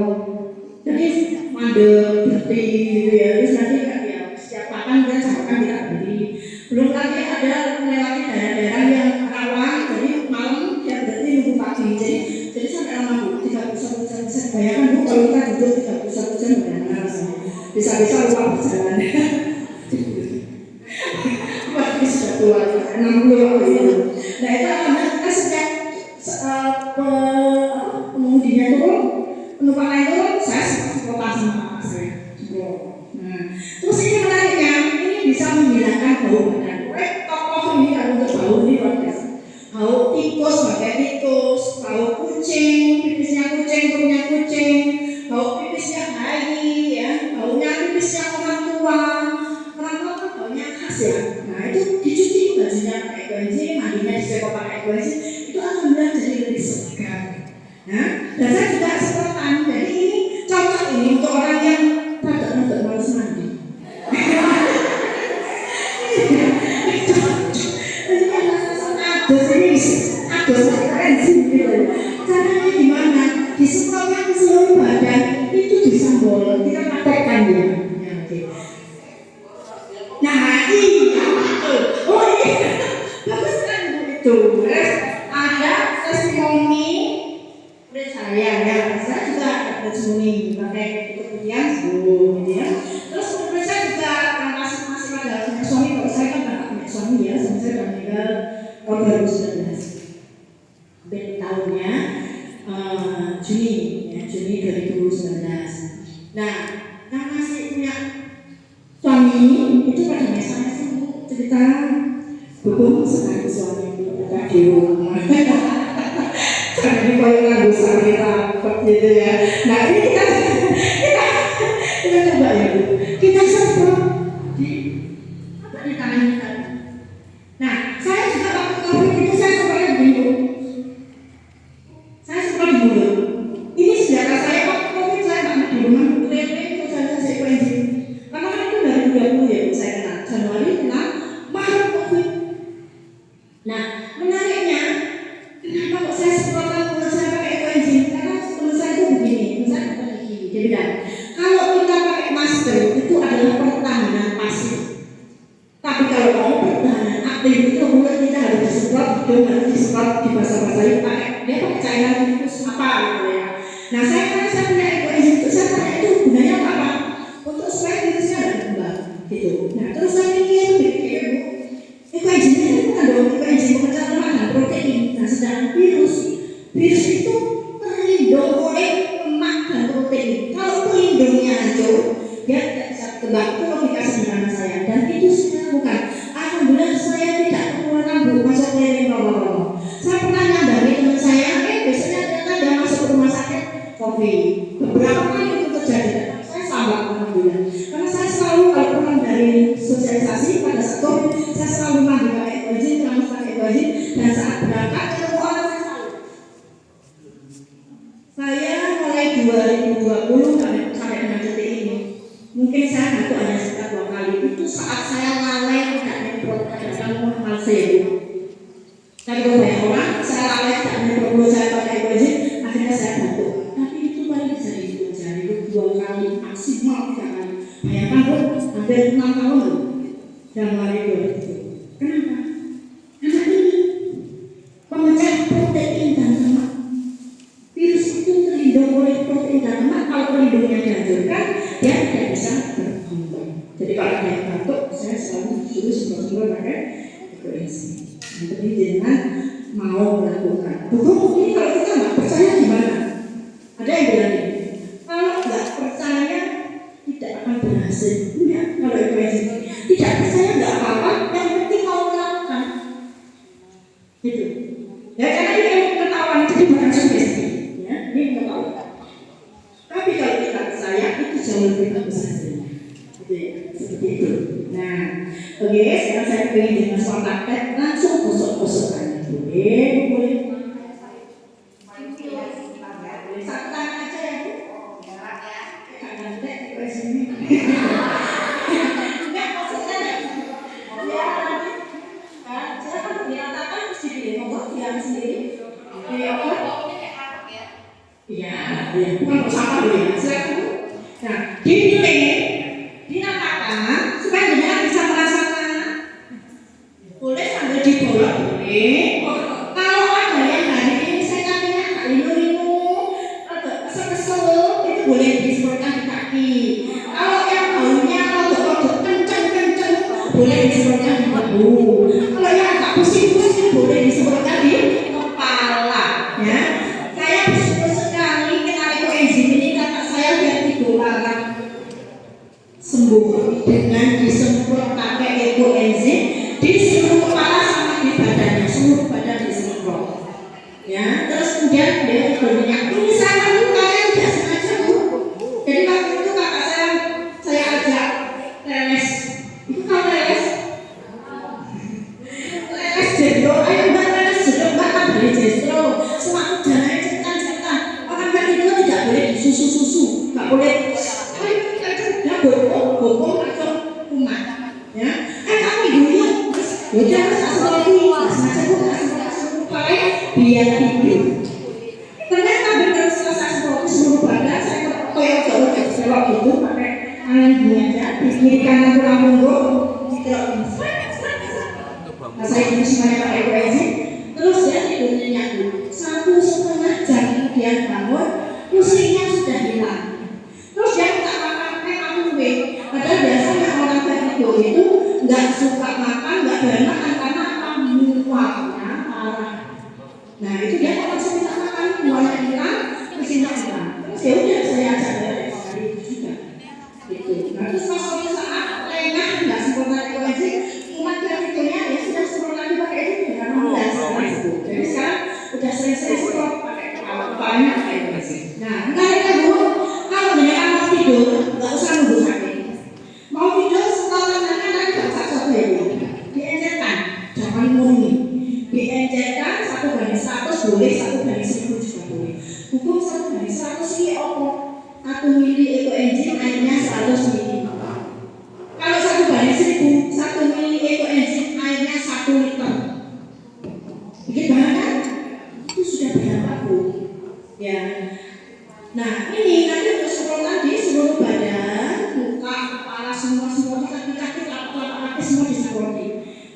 jadi mandek berhenti gitu ya. Terus nanti ya setiap makan kita samakan kita berhenti. Belum lagi ada melewati daerah-daerah yang rawan, jadi malam dia berhenti nunggu pagi. Jadi sampai lama Bu, 31 jam. Bisa bayangkan Bu kalau kita duduk 31 jam bagaimana rasanya? Bisa-bisa lupa berjalan. Wah ini sudah tua, 60 gitu. Nah itu karena kita sejak pengemudinya turun, penumpang lain turun, saya sempat kota sama kakak saya. Nah, terus ini menariknya, ini bisa menghilangkan bau badan. Tokoh ini kalau untuk bau ini luar biasa. Bau tikus, pakai tikus, bau kucing, pipisnya kucing, punya kucing, bau pipisnya bayi, ya, baunya pipisnya orang tua kan baunya khas ya. Nah itu dicuci bajunya pakai Eco Engine, mandinya disetrika pakai Eco Engine, itu alhamdulillah jadi lebih segar. Nah, dan saya juga seperti jadi ini cocok ini untuk orang yang rada malas mandi. Ados keren sih gitu. Caranya gimana? Disemprotkan ke seluruh badan itu disambol, kita praktekkan ya. Nah iya betul. Oh iya, bagus kan itu. Ada testimoni dari saya ya. Saya juga ada testimoni pakai kemudian gitu ya. Terus kemudian saya juga masih ada punya suami. Kalau saya kan nggak punya suami ya, suami saya udah meninggal tahun 2019. Tahunnya Juni ya, Juni 2019. Nah, karena masih punya suami itu pada misalnya cerita hukum sekali suami buka di rumah. Jadi kalau nganggu sari terus saya pikir ekoenzim itu bukan dong ekoenzim pemecah lemak dan protein. Nah, sedangkan virus itu terlindung oleh lemak dan protein. Kalau pelindungnya hancur, dia tidak bisa berkembang. Itu logika sederhana saya, dan itu saya lakukan. Alhamdulillah saya tidak pengeluaran masuk klinik nomor. Saya pernah nyambangi teman saya, biasanya ternyata dia masuk ke rumah sakit COVID. Beberapa kali itu terjadi. Saya sabar alhamdulillah. Karena saya selalu kalau pulang dari sosialisasi pada saat COVID, saya selalu mandi pakai ekoenzim, terus pakai ekoenzim, dan saat berangkat ketemu orang saya selalu. Saya mulai 2020 sampai dengan detik ini, mungkin saya batuk hanya sekitar 2 kali. Itu saat saya lalai tidak nyemprot kadang-kadang mahal sewu. Tapi kalau banyak orang, saya lalai tidak nyemprot saya pakai ekoenzim, akhirnya saya batuk. Tapi itu paling bisa dihitung jari, 2 kali maksimal 3 kali. Bayangkan Bu, hampir 6 tahun Januari 2020. Kenapa? Karena ini pemecah protein dan lemak. Virus itu terlindung oleh protein dan lemak. Kalau pelindungnya dihancurkan, dia tidak bisa berkembang. Jadi kalau dia batuk, saya selalu suruh semprot pakai ekoenzim. Jadi jangan mau melakukan. Bukan ini kalau kita nggak percaya gimana? Ada yang bilang ini, kalau nggak percaya tidak akan berhasil. Ya, kalau ekoenzim tidak percaya nggak apa-apa, yang penting mau melakukan. Gitu. Ya karena ini pengetahuan jadi bukan sugesti. Ya, ini pengetahuan. Tapi kalau kita percaya itu jauh lebih bagus hasilnya. Gitu ya, seperti itu. Nah, oke, sekarang saya pilih dengan soal praktek langsung gosok-gosokkan. Boleh. Satu tangan aja ya Bu. Jangan dek ekoenzim. Enggak maksudnya. Ya, silakan dinyatakan mesti dilihat yang sendiri. Iya, iya, bukan bersama ya. Silakan Bu. Nah, dipilih, dinyatakan supaya jenengan bisa merasakan. Boleh sambil dibolak boleh. Kalau ada yang hari ini saya kakinya agak linu-linu, agak kesel-kesel, itu boleh disemprotkan di kaki. Kalau yang baunya rodok-rodok kenceng-kenceng, boleh disemprotkan di bahu. Kalau yang agak pusing-pusing, boleh disemprotkan di kepala. Ya, saya bersyukur sekali kenal ekoenzim ini, kakak saya biar 3 orang sembuh dengan disemprot pakai ekoenzim di seluruh kepala sama di badannya, seluruh badan disemprot. Ya, terus kemudian dia berminyak. Ini saya lukanya tidak sengaja Bu. Jadi waktu itu kakak saya ajak leles. Itu kalau leles jendol, ayo mbak leles jendol, mbak kan beli jendol. Semakin jalannya cepetan. Orang kan itu tidak boleh disusu-susu, nggak boleh. Dia bokong atau kumat. Ya, kami dulu udah sesuatu sengaja Bu supaya biar tidur. Ternyata benar selesai seluruh badan saya kayak jauh dari selok gitu pakai tangan gini aja di kiri kanan tulang punggung diterok. Nah saya ini semuanya pakai ekoenzim. Terus dia tidur nyenyak dulu 1,5 jam kemudian bangun, pusingnya sudah hilang. Terus dia tak makan aku padahal biasanya orang tidur itu nggak suka makan, nggak banyak makan karena apa? Muaknya parah. Nah itu dia kalau saya minta makan, muaknya hilang, pusingnya hilang. Terus ya udah saya ajak dari itu juga. Gitu. Nah terus pas suatu saat lengah nggak sempurna ekoenzim, umat tidurnya ya sudah sempurna lagi pakai itu karena udah sering. Jadi sekarang udah sering-sering semprot pakai banyak ekoenzim. Nah enggak Bu, kalau dengan mau tidur nggak usah nunggu sakit. Mau tidur setelah makan nggak usah satu ya Bu. Diencerkan, jangan murni. Diencerkan 1/100 boleh, 1/1000 juga boleh. Hukum 1/100 ini apa? 1 mili ekoenzim airnya 100 mili. Kalau 1/1000, 1 mili ekoenzim airnya 1 liter. Bikin banget kan? Itu sudah berdampak Bu. Ya. Nah ini nanti untuk semprotan di seluruh badan, muka, kepala, semua kaki-kaki, kaki semua disemproti.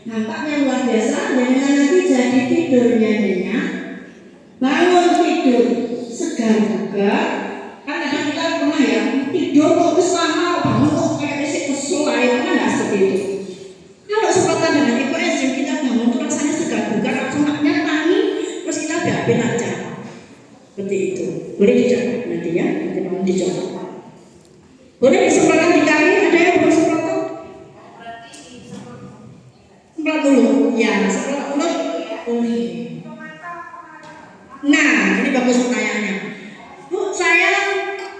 Nampaknya luar biasa. Dan nanti jadi tidurnya nyenyak, bangun tidur segar bugar. Kan kadang kita pernah ya tidur kok terus lama bangun kok kayak kesel kan nggak seperti itu. Boleh dicoba nanti ya, nanti mau dicoba. Boleh disemprotkan di kaki, ada yang mau semprotan? Semprot dulu, ya semprot mulut boleh. Nah, ini bagus pertanyaannya. Bu, saya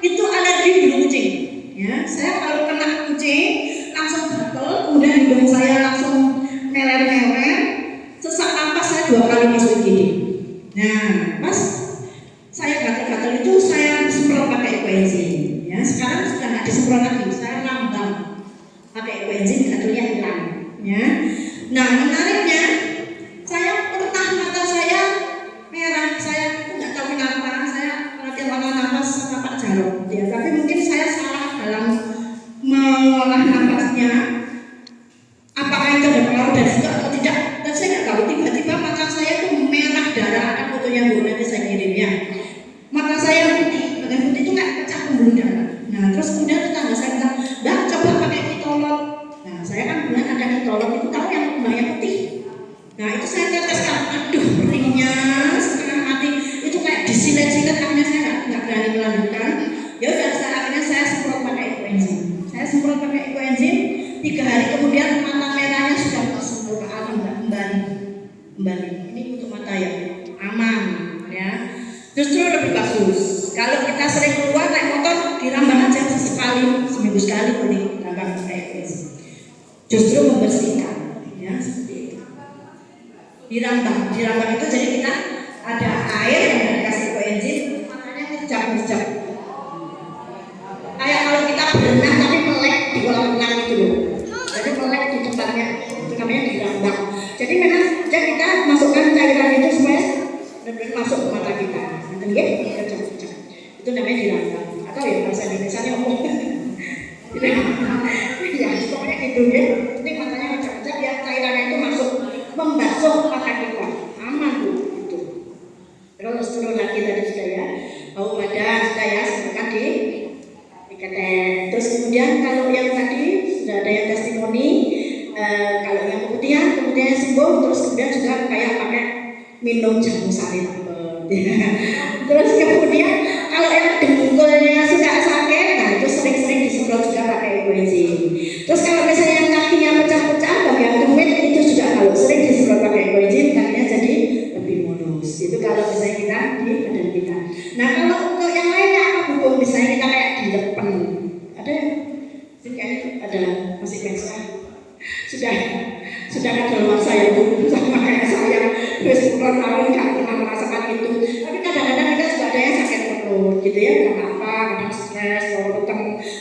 itu alergi bulu kucing. Ya, saya kalau kena kucing langsung gatel, kemudian hidung saya langsung meler-meler, sesak napas saya 2 kali masuk IGD. Nah, pas saya gatel-gatel itu saya semprot pakai Equenzim. Ya, sekarang sudah nggak disemprot lagi, saya lambang pakai Equenzim, gatelnya hilang. Ya, nah menariknya saya pernah mata saya merah, saya nggak tahu kenapa, saya latihan olah nafas sama Pak Jarod. Ya, tapi mungkin saya salah dalam mengolah nafasnya. Apakah itu ada pengaruh dan juga atau tidak? Dan saya nggak tahu. Tiba-tiba mata saya tuh merah darah. Ada fotonya Bu, nanti saya kirim ya. Mata saya putih, bagian putih itu kayak pecah pembuluh darah. Nah, terus kemudian tetangga saya bilang, "Mbak, coba pakai kitolot." Nah, saya kan bilang ada kitolot itu tahu yang kembangnya putih. Nah, itu saya teteskan, aduh perihnya setengah mati. Itu kayak disilet-silet, akhirnya saya nggak berani melanjutkan. Ya udah, akhirnya saya semprot pakai Equenzim. Saya semprot pakai Equenzim. 3 hari kemudian mata merahnya sudah sembuh, kembali. Ini untuk mata ya, aman ya. Justru lebih bagus. Kalau kita sering keluar naik motor, dirambah aja sekali, seminggu sekali boleh dirambah pakai Equenzim. Justru membersihkan, ya seperti itu. Dirambah itu jadi kita ada air yang dikasih Equenzim, makanya ngejap-ngejap. Kayak kalau kita berenang tapi melek di kolam renang gitu loh. Jadi melek di tempatnya, itu namanya dirambah. Jadi memang kita masukkan cairan itu supaya benar-benar masuk ke mata kita. Nanti ya, ngejap-ngejap. Itu namanya dirambah. Atau ya bahasa Indonesianya apa? Ya, pokoknya gitu ya. Ini matanya ngejap-ngejap ya, cairannya itu masuk membasuh mata kita. Aman tuh itu. Terus lagi tadi sudah ya. Bau badan sudah ya, sebentar di ikatan. Terus kemudian kalau yang tadi sudah ada yang testimoni, kalau yang kemudian sembuh, terus kemudian juga kayak pakai minum jamu sari. Terus kemudian kalau yang dengkulnya sudah sakit, nah itu sering-sering disemprot juga pakai Equenzim. Terus kalau misalnya yang kakinya pecah-pecah, bagian tumit itu juga kalau sering disemprot pakai Equenzim, kakinya jadi lebih mulus. Itu kalau misalnya kita di badan kita. Nah kalau untuk yang lainnya apa Bu? Misalnya kita kayak dilepen, ada ada masih pensa, sudah ada luar saya Bu, sama kayak saya, terus 10 tahun nggak pernah merasakan itu. Tapi kadang-kadang kita juga ada yang sakit perut, gitu ya, karena apa? Kadang stres,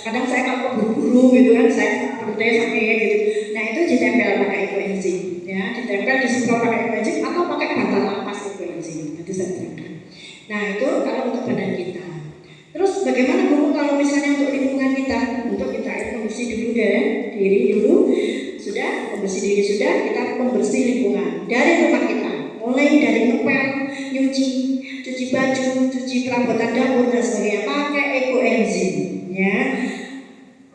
kadang saya kalau keburu-buru gitu kan, saya perutnya sakit gitu. Nah itu ditempel pakai Equenzim, ya, ditempel disemprot pakai Equenzim atau pakai bantal napas Equenzim. Nanti saya terangkan. Nah itu kalau untuk badan kita. Terus bagaimana Bu kalau misalnya untuk lingkungan kita? Untuk kita membersih dulu deh, diri dulu. Sudah, membersih diri sudah, kita membersih lingkungan dari rumah kita. Mulai dari ngepel, cuci baju, cuci perabotan dapur dan sebagainya pakai Equenzim, ya.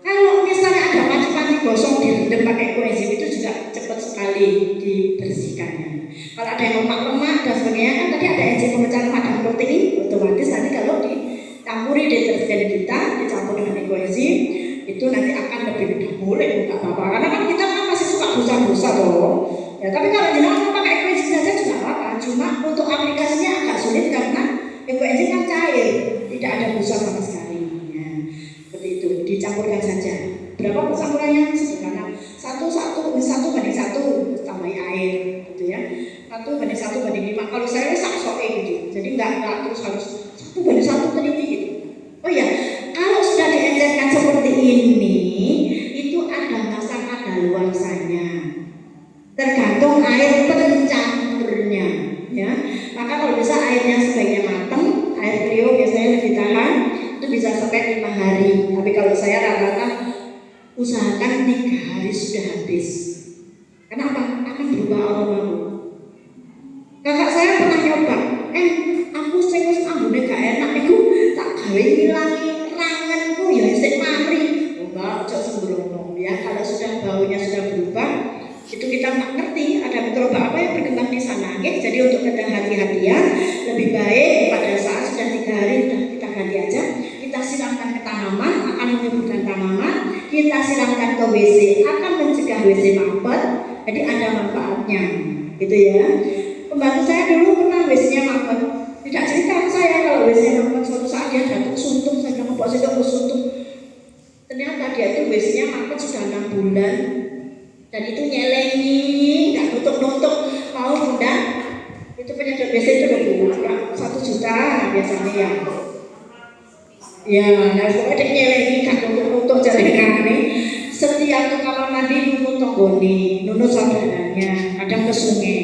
Kalau misalnya ada panci-panci gosong direndam pakai Equenzim itu juga cepat sekali dibersihkannya. Kalau ada yang lemak-lemak dan sebagainya kan tadi ada enzim pemecah lemak dan protein, otomatis nanti kalau dicampuri deterjen kita, dicampur dengan Equenzim itu nanti akan lebih mudah boleh nggak apa-apa. Karena kan kita kan masih suka busa-busa toh. Ya tapi kalau jenengan pakai Equenzim saja juga apa-apa. Cuma untuk aplikasinya agak sulit karena Equenzim kan cair, tidak ada busa sama sekali. Ya, seperti itu dicampurkan saja. Berapa pencampurannya? Sederhana. 1:1 tambah air, gitu ya. 1:1:5. Kalau saya sak-soke gitu. Jadi nggak terus harus 1:1 teliti gitu. Oh ya, kalau sudah diencerkan seperti ini, itu ada masa kadaluarsanya. Tergantung air pencampurnya, ya. Maka kalau bisa airnya sebaiknya matang, air trio biasanya lebih tahan, itu bisa sampai 5 hari. Tapi kalau saya rata-rata usahakan 3 hari sudah habis. Kenapa? Akan berubah aroma. Kakak saya pernah nyoba, aku wis ambune gak enak iku tak gawe ngilangi rangenku ya isih mari. Enggak, ojo sembrono ya. Kalau sudah baunya sudah berubah, itu kita nggak ngerti ada mikroba apa yang berkembang di sana. Jadi untuk hati-hatian lebih baik pada saat sudah 3 hari kita silakan ke WC akan mencegah WC mampet, jadi ada manfaatnya, gitu ya. Pembantu saya dulu pernah WC-nya mampet, tidak cerita saya kalau WC-nya mampet. Suatu saat dia datang suntuk, saya bilang bos itu aku suntuk. Ternyata dia itu WC-nya mampet sudah 6 bulan dan itu nyelengi, nggak nutup-nutup, mau bunda. Itu penyedot WC itu udah 1 juta biasanya ya. Ya, nah pokoknya nyelengi kan untuk jaringan ini. Setiap ke kamar mandi nunut tonggoni, nunut saudaranya, kadang ke sungai.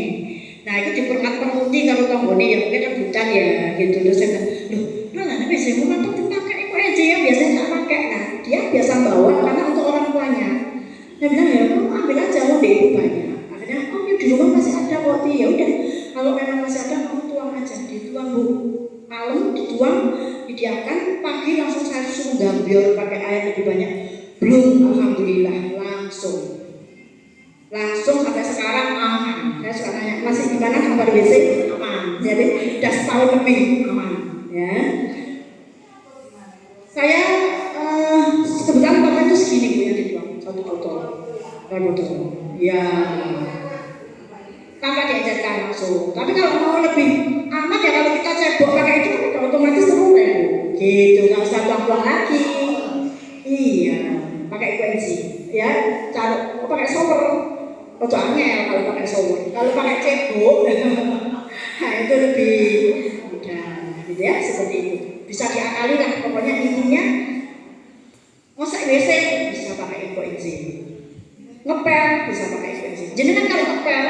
Nah itu dipermat-permuti kalau tonggoni ya mungkin rebutan ya gitu. Terus saya bilang, loh, malah nih WC-mu mantap pakai itu aja yang biasanya nggak pakai. Nah dia biasa bawa karena untuk orang tuanya. Dia bilang ya kamu ambil aja mau deh itu banyak. Akhirnya oh ya di rumah masih ada kok. Ya udah kalau memang masih ada kamu tuang aja, dituang bu. Malam dituang, didiamkan, pagi langsung saya suruh gambior pakai air lebih banyak. Belum, alhamdulillah langsung sampai sekarang aman. Saya suka nanya masih gimana kabar WC? Aman. Jadi udah setahun lebih aman. Ya. Saya kebetulan bapak itu segini bu yang dituang 1 botol, 2 botol. Ya. Tanpa diajarkan langsung. Tapi kalau mau lebih aman ya kalau kita cebok pakai itu otomatis terus gitu, nggak usah tuang-tuang lagi. Iya, pakai equensi ya, cara pakai shower, ojo angel kalau pakai shower. Kalau pakai cebok, nah itu lebih mudah, gitu ya, seperti itu. Bisa diakali lah, pokoknya intinya masak WC bisa pakai equensi, ngepel bisa pakai equensi. Jadi kan kalau ngepel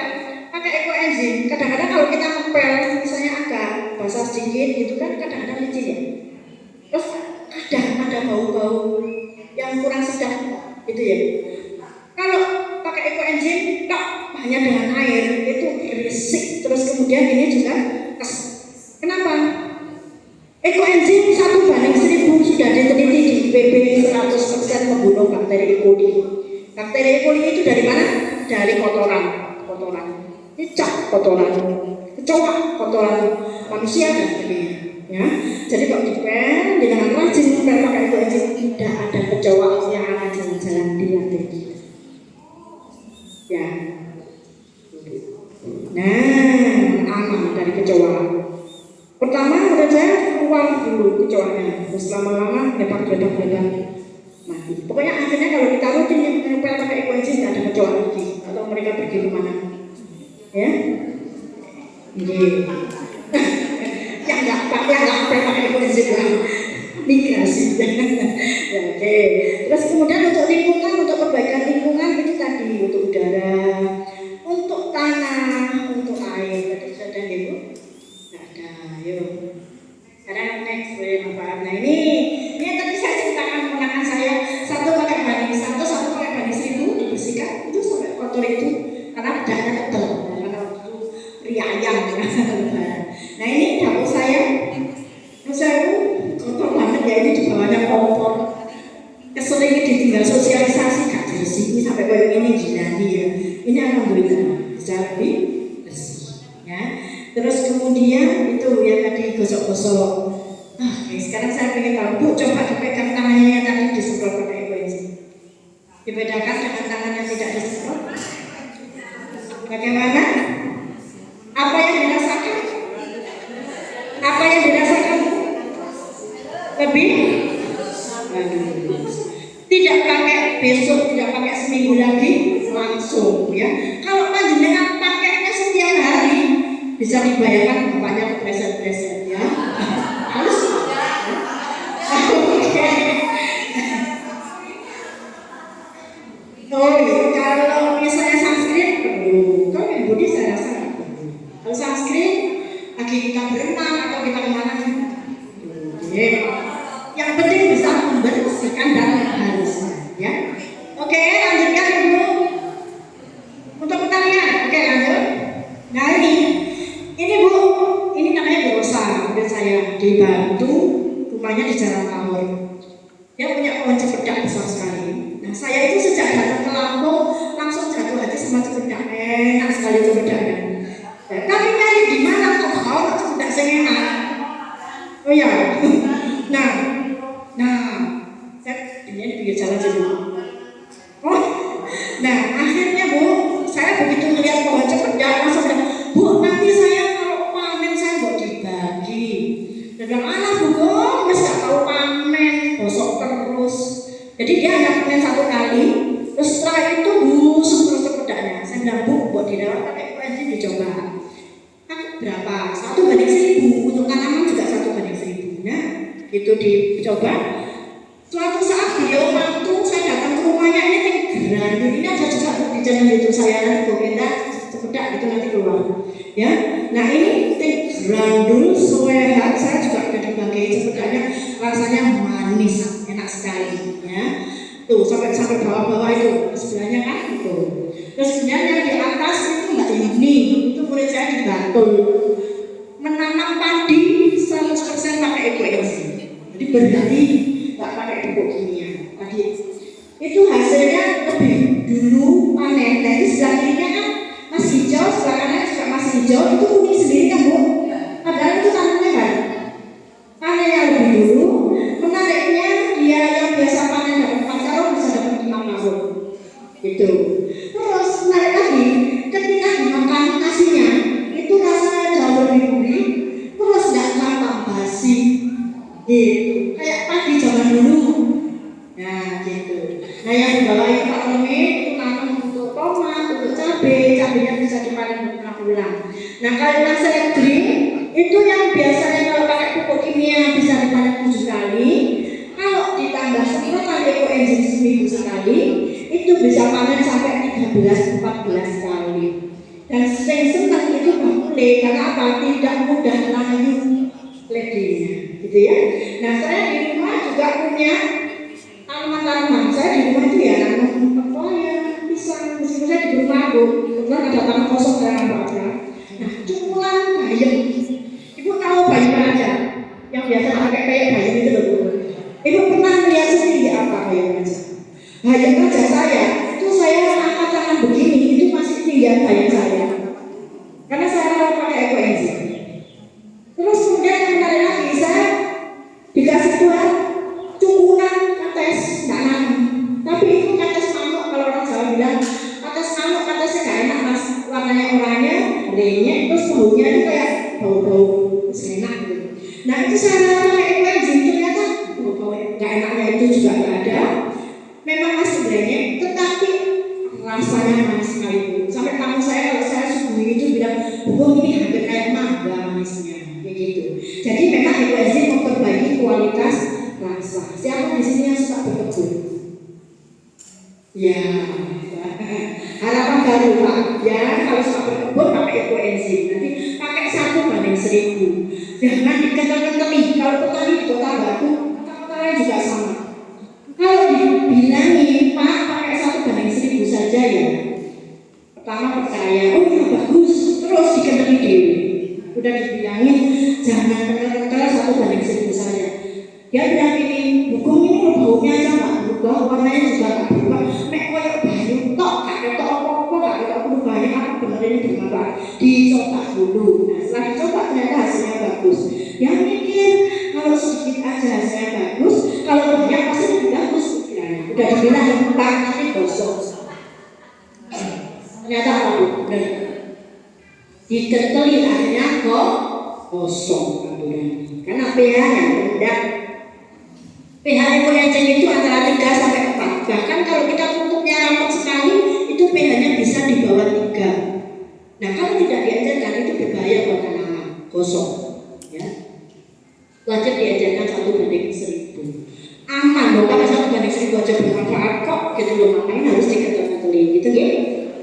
pakai equensi, kadang-kadang kalau kita ngepel misalnya agak basah sedikit gitu kan, kadang-kadang licin ya. Terus ada bau-bau yang kurang sedap gitu ya. Kalau pakai eco engine tak hanya dengan air itu berisik. Terus kemudian ini juga kenapa? Eco engine 1:1000 sudah diteliti di PB 100% membunuh bakteri E. coli. Bakteri E. coli itu dari mana? Dari kotoran. Cicak kotoran, kecoa kotoran manusia dan sebagainya. Ya, jadi kalau dipel dengan rajin ngepel pakai itu aja tidak ada kecoa yang akan jalan-jalan di lantai. Ya, nah aman dari kecoa. Pertama menurut saya keluar dulu kecoanya, terus lama-lama lepak mati. Pokoknya akhirnya kalau kita rutin ngepel pakai equensi tidak ada kecoa lagi atau mereka pergi kemana? Ya, ini. yang nggak pakai equensi lah migrasi. Ya, oke. Terus kemudian untuk lingkungan, untuk perbaikan lingkungan itu tadi untuk udara, untuk tanah, untuk air. Tadi sudah ada ibu? Nggak ada. Yuk. Sekarang next manfaat. Nah ini tadi saya ceritakan menggunakan saya satu pakai bani 100, satu pakai bani 1000 dibersihkan itu sampai kotor itu karena darahnya tebal. Karena itu riayang. Nah ini dapur saya kotor banget ya, ini di bawahnya kompor. Kesel ini ditinggal sosialisasi gak bersih ini sampai kayak ini gilani ya. Ini alhamdulillah bisa lebih bersih ya. Terus kemudian itu yang tadi gosok-gosok. Sekarang saya ingin tahu bu, coba dipegang tangannya yang tadi disemprot pakai equensi. Dibedakan dengan tangan yang tidak disemprot. Bagaimana? Apa yang dirasakan? Lebih tidak pakai besok, tidak pakai seminggu lagi langsung ya. Kalau panjenengan pakainya setiap hari bisa dibayangkan bapaknya preset-preset ya. Harus oke. Oh iya, kalau misalnya sunscreen perlu. Kalau yang body saya rasa kalau sunscreen lagi kita berenang atau kita kemana yang penting bisa membersihkan dan harusnya ya. Oke, lanjutkan ibu untuk pertanyaan. Oke, lanjut. Nah ini bu, ini namanya Bu Rosa, menurut saya di Bantu, rumahnya di Jalan Kamur. Dia punya pohon cempedak besar sekali. Nah saya itu sejak datang ke Lampung langsung jatuh hati sama cempedak, enak sekali cempedaknya. Tapi nyari di mana kok kalau cempedak saya enak? Oh ya. Nah, saya ini di pinggir jalan sih bu. Jadi dia hanya panen 1 kali, terus setelah itu busuk terus cempedaknya. Saya bilang, Bu, buat dirawat pakai enzim dicoba. Kan berapa? 1:1000, untuk tanaman juga 1:1000. Nah, itu dicoba. Suatu saat beliau waktu saya datang ke rumahnya, ini granul, ini ada juga di channel YouTube saya, nanti komentar cepedak gitu nanti keluar. Ya, nah ini granul sehat, saya juga ada dibagai cepedaknya, rasanya manis, enak sekali. Ya, tuh sampai bawah-bawah itu sebelahnya kan itu. Terus kemudian yang di atas itu Mbak ini, itu murid saya di Bantul, menanam padi 100% pakai ekoenzim. Jadi berarti nggak pakai pupuk kimia. Tadi itu hasilnya lebih dulu panen. Nah, itu sebelah kirinya kan masih hijau, sebelah kanan juga masih hijau. Itu kuning sendiri kan Bu? Padahal itu tanamnya kan panen yang lebih dulu. Menariknya dia yang biasa panen dapat 4 tahun bisa dapat 5 tahun. Gitu. Terus menarik lagi, ketika dimakan nasinya itu rasanya jauh lebih gurih, terus nggak gampang basi. Gitu. Kayak padi zaman dulu. Nah, gitu. Nah, yang di bawah ini Pak Romi itu nanam untuk tomat, untuk cabenya bisa dipanen berulang-ulang. Nah, kalau yang seledri itu yang biasanya kalau pakai pupuk kimia bisa dipanen 7 kali. Kalau ditambah semua kali ekoenzim seminggu sekali, itu bisa panen sampai 13-14 kali. Dan sering senang itu boleh, karena apa? Tidak mudah layu ledenya, gitu ya. Nah, saya di rumah juga punya tanaman-tanaman. Saya di rumah itu ya nanam pepaya, pisang. Meskipun saya di rumah aku, kebetulan ada tanah kosong dalam baca. Nah, cumulan bayam. Ibu tahu bayam aja? Yang biasa pakai kayak bayam itu loh. Ibu pernah lihat sendiri apa bayam aja? Bayam aja saya, itu saya angkat tangan begini, itu masih tinggal bayam saya. Karena saya pakai ekoenzim. Terus kemudian yang menarik lagi, saya dikasih Tuhan cumulan kates nggak nanam, tapi itu kates manuk. Kalau orang Jawa bilang kates manuk, katesnya nggak enak mas, warnanya oranye, lenyek, terus baunya itu kayak bau-bau enak gitu. Nah itu saya pakai ekoenzim, ternyata bau-bau nggak enaknya itu juga nggak ada. Memang masih lenyek, tetapi rasanya manis sekali. Sampai tamu saya kalau saya subuhi itu bilang, "Oh ini hampir kayak mangga manisnya." Gitu. Jadi memang ekoenzim memperbaiki kualitas rasa. Siapa di sini yang suka berkebun? Ya, harapan baru Pak. Ya, kalau suka berkebun pakai ekoenzim. Nanti pakai 1:1000. Jangan diketel-keteli. Kalau petani di Kota Batu, kota lain juga sama. Kalau dibilangin Pak pakai 1:1000 saja ya. Pertama percaya, oh ya bagus. Terus diketeli dewi. Udah dibilangin jangan kental-kental 1:1000 saja. Dia bilang ini, hukum ini baunya aja nggak berubah, warnanya juga nggak berubah. Mek koyok bayu tok, nggak ketok apa-apa, nggak ketok perubahannya apa benar ini berapa? Dicoba dulu. Nah setelah dicoba ternyata hasilnya bagus. Yang mikir kalau sedikit aja hasilnya bagus, kalau banyak pasti lebih bagus. Udah dibilang Pak nanti gosok. Ternyata apa benar? Diketeli akhirnya kok kosong kamburannya karena pH-nya rendah. pH ekoenzim itu antara 3 sampai 4. Bahkan kalau kita tutupnya rapat sekali itu pH-nya bisa di bawah 3. Nah kalau tidak diajarkan itu berbahaya buat tanaman kosong ya. Wajib diajarkan 1:1000. Aman loh, kalau 1:1000 aja bermanfaat kok gitu loh, makanya harus diketel-keteli gitu ya.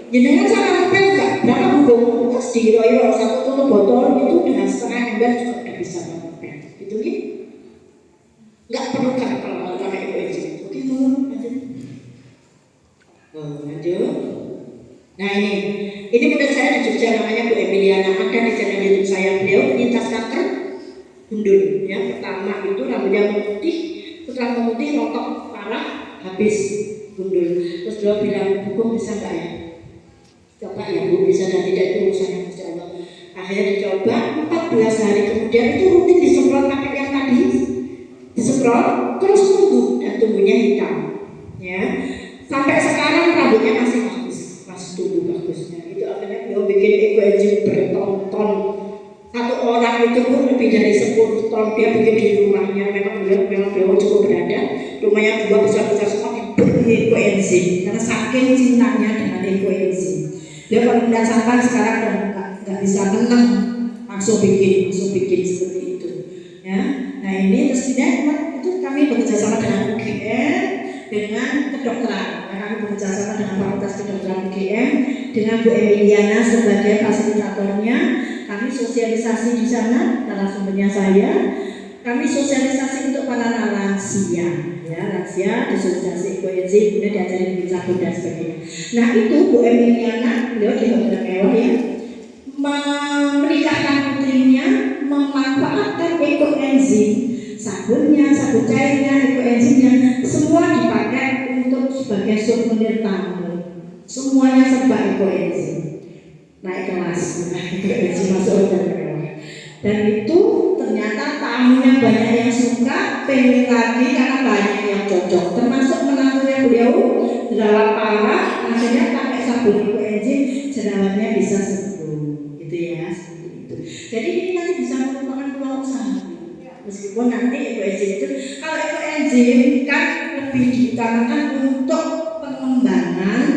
Jenengan sama ngepel juga berapa bubung terus diroyok 1 tutup botol itu dengan setengah ember juga udah bisa ngepel gitu ya. Nggak perlu kalau pakai ekoenzim. Oke mau lanjut. Lanjut. Nah ini murid saya di Jogja namanya Bu Emiliana, ada di channel YouTube saya. Beliau penyintas kanker gundul ya. Pertama itu rambutnya memutih, setelah memutih rontok parah habis gundul. Terus beliau bilang, hukum bisa nggak ya? Coba ya Bu, bisa dan tidak itu urusannya Gusti Allah. Akhirnya dicoba 14 hari kemudian itu rutin disemprot pakai yang tadi, disemprot terus tumbuh dan tumbuhnya hitam ya. Sampai sekarang rambutnya masih bagus, masih tumbuh bagusnya. Itu akhirnya beliau bikin ekoenzim berton-ton. Satu orang itu pun lebih dari 10 ton dia bikin di rumahnya. Memang beliau cukup berada 24 lumayan dua besar-besar semua diberi ekoenzim karena saking cintanya dengan ekoenzim. Dia kalau melihat sampah sekarang nggak bisa menang, langsung bikin seperti itu. Ya, nah ini terus kemudian itu kami bekerja sama dengan UGM, dengan kedokteran. Kami bekerja sama dengan Fakultas Kedokteran UGM, dengan Bu Emiliana sebagai fasilitatornya. Kami sosialisasi di sana, narasumbernya saya. Kami sosialisasi untuk para lansia, ya lansia disosialisasi ekoenzim, kemudian diajarin bikin sabun dan sebagainya. Nah itu Bu Emiliana, beliau di Hotel Mewah ya, menikahkan putrinya, memanfaatkan ekoenzim, sabunnya, sabun cairnya, ekoenzimnya, semua dipakai untuk sebagai souvenir tamu. Semuanya serba ekoenzim. Naik kelas, ekoenzim masuk Hotel Mewah. Dan itu ternyata tamunya banyak yang suka, pengen lagi karena banyak yang cocok. Termasuk menantunya beliau jerawat parah, akhirnya pakai sabun ekoenzim, jerawatnya bisa sembuh, gitu ya, seperti itu. Jadi ini nanti bisa merupakan peluang usaha. Meskipun nanti ekoenzim itu, kalau ekoenzim kan lebih diutamakan untuk pengembangan,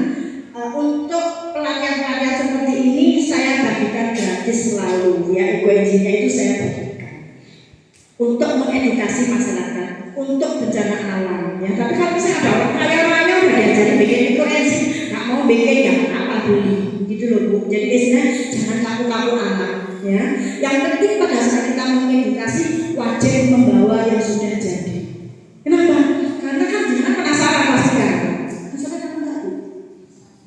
untuk pelatihan-pelatihan seperti ini saya bagikan gratis selalu ya, ekoenzimnya itu saya bagikan untuk mengedukasi masyarakat, untuk bencana alam ya. Tapi kalau misalnya ada orang kaya-kaya udah diajarin bikin ekoenzim, nggak mau bikin ya apa beli gitu loh Bu. Jadi istilahnya jangan kaku-kaku anak ya. Yang penting pada saat kita mengedukasi wajib membawa yang sudah jadi. Kenapa? Karena kan jangan penasaran pasti kan. Penasaran apa enggak Bu?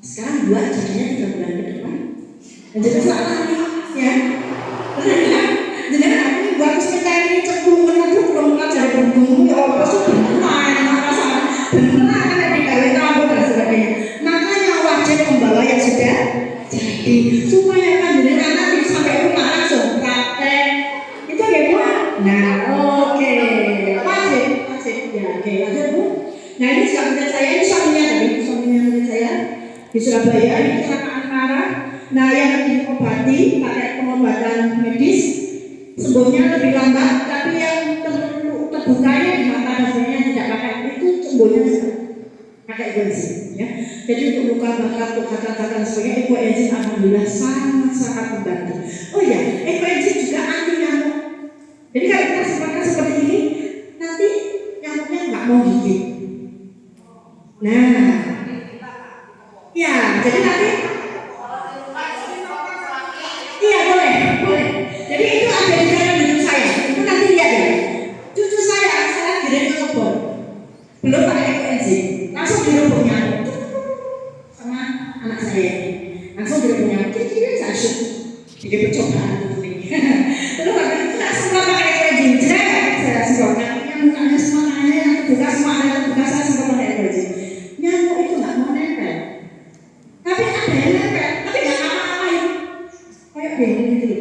Sekarang buat jadinya 3 bulan ke depan. Dan jadi salah ya. Jadi aku buat sepeda ini cekung menuju belum belajar buntung ya Allah subhanahu benar kan dikawin tahu dan sebagainya. Makanya wajib membawa yang sudah jadi supaya kan jadi anak sampai rumah langsung praktek itu ya Bu. Nah oke wajib ya oke lanjut Bu. Nah ini suaminya saya, ini suaminya murid saya di Surabaya, ini kecelakaan parah. Nah yang diobati pakai pengobatan medis sembuhnya lebih lambat, tapi yang terbukanya di mata dan sebagainya tidak pakai itu sembuhnya pakai ekoenzim ya. Jadi untuk luka bakar, untuk gatal-gatal dan sebagainya ekoenzim alhamdulillah sangat membantu. Oh ya, ekoenzim juga anti nyamuk. Jadi kalau kita simpankan seperti ini, nanti nyamuknya nggak mau gigit. Nah, ya, jadi nanti iya boleh. Jadi itu ada di dalam hidup saya. Itu nanti lihat ya. Cucu saya kirim ke kebun, belum pakai ekoenzim, langsung dirubung nyamuk sama anak saya. Langsung dirubung nyamuk. Kira-kira saya syuk. Jadi percobaan ini. Terus itu semua pakai ekoenzim. Saya semua nyamuknya mukanya semuanya yang terbuka semua ada terbuka saya semua pakai ekoenzim. Nyamuk itu nggak mau nempel. Tapi ada yang nempel, tapi nggak apa-apain. Kayak bingung gitu.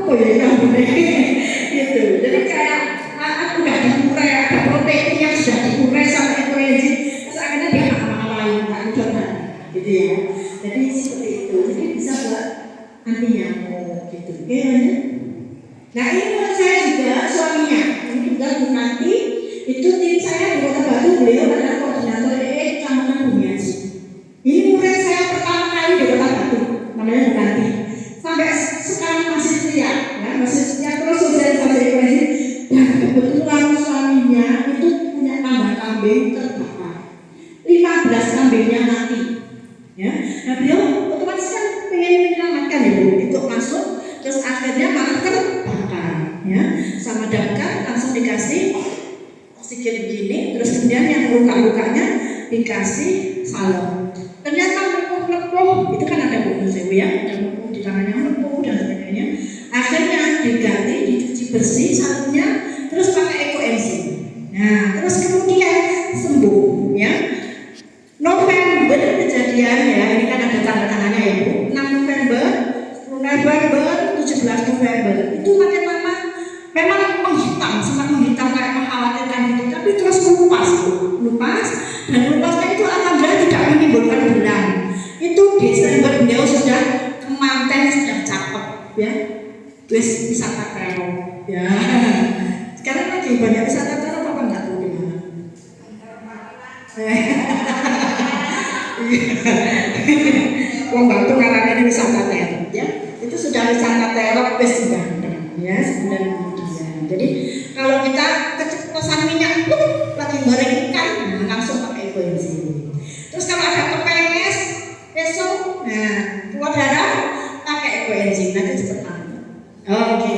Oh ya nyamuk gitu. Jadi kayak aku udah diurai, ada protein yang sudah diurai sama ekoenzim. Terus akhirnya dia nggak apa-apain, nggak coba, gitu ya. Jadi seperti itu. Jadi bisa buat anti nyamuk gitu. Oke, nah ini menurut saya juga suaminya. Ini juga Bu Nanti. Itu tim saya di Kota Batu, beliau adalah koordinator Kecamatan Bumiaji. Ini murid saya pertama kali di Kota Batu, namanya Bu Nanti. Sampai sekarang masih setia, ya, masih setia terus sosialisasi ekoenzim. Dan kebetulan suaminya itu punya kandang kambing terbakar. 15 kambingnya mati. Ya, nah beliau otomatis kan pengen menyelamatkan ya Bu, itu masuk, terus akhirnya malah terbakar. Ya, sama damkar langsung dikasih oksigen begini, terus kemudian yang luka-lukanya dikasih salep. Ternyata melepuh, itu kan ada buku saya ya, ada buku di tangannya melepuh dan sebagainya. Akhirnya diganti, dicuci bersih salepnya, terus pakai ekoenzim. Nah, terus kemudian sembuh, ya. November kejadian ya, ini kan ada tanda tangannya ya Bu. 6 November, 17 November, itu makin lama memang menghitam, sangat menghitam kayak mengkhawatirkan gitu, tapi terus melupas dan lupasnya itu alhamdulillah tidak menimbulkan belang. Itu Desember beliau sudah kemanten, sudah cakep ya, terus bisa pakai ya. Wong Batu karena ini wisata terop ya. Itu sudah wisata terop sudah ya sebulan kemudian. Jadi kalau kita keceplosan minyak lagi goreng ikan, langsung pakai koenzim. Terus kalau ada kepenges besok, keluar darah pakai koenzim nanti cepat mati. Oke.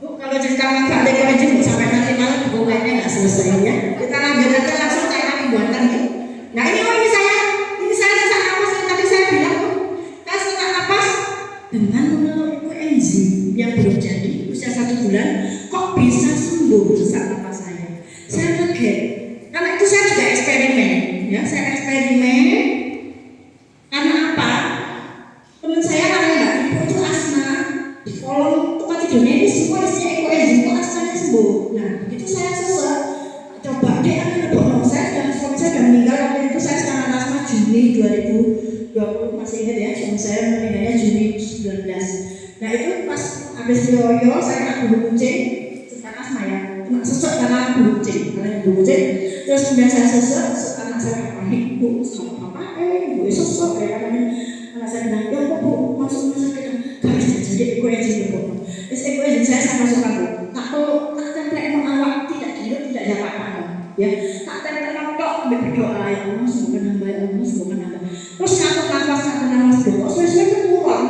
Bu, kalau cerita manfaat koenzim sampai nanti malam bu kayaknya nggak selesai ya. Kita lanjut aja langsung cara pembuatan ya. Nah ini saya sesak napas yang tadi saya bilang bu, saya sesak napas dengan menurut koenzim yang belum jadi usia 1 bulan kok bisa sembuh sesak napas saya. Saya kaget karena itu saya juga eksperimen ya, saya eksperimen karena apa? Teman saya karena nggak ibu itu asma di kolom tempat tidurnya ini semua isinya koenzim kok asmanya sembuh. Nah begitu saya sesak coba deh akan lebih saya sudah meninggal waktu itu. Saya sekarang asma Juni 2020 masih ingat ya, suami saya meninggalnya Juni 19. Nah itu pas habis yoyo saya kena bulu kucing, sekarang asma ya, cuma sesek karena bulu kucing, terus kemudian saya sesek, anak saya panik, bu sama papa, bu sesek ya katanya, anak saya bilang, ya kok bu masuk rumah sakit, gak bisa jadi koenzim bu, koenzim saya sama suka bu, tak tempel emang awak tidak gila tidak ada apa-apa, ya, tak tempel tok ambil berdoa ya Allah semoga nambah ya Allah semoga nambah, terus ngatur nafas doa, sesuai keturun.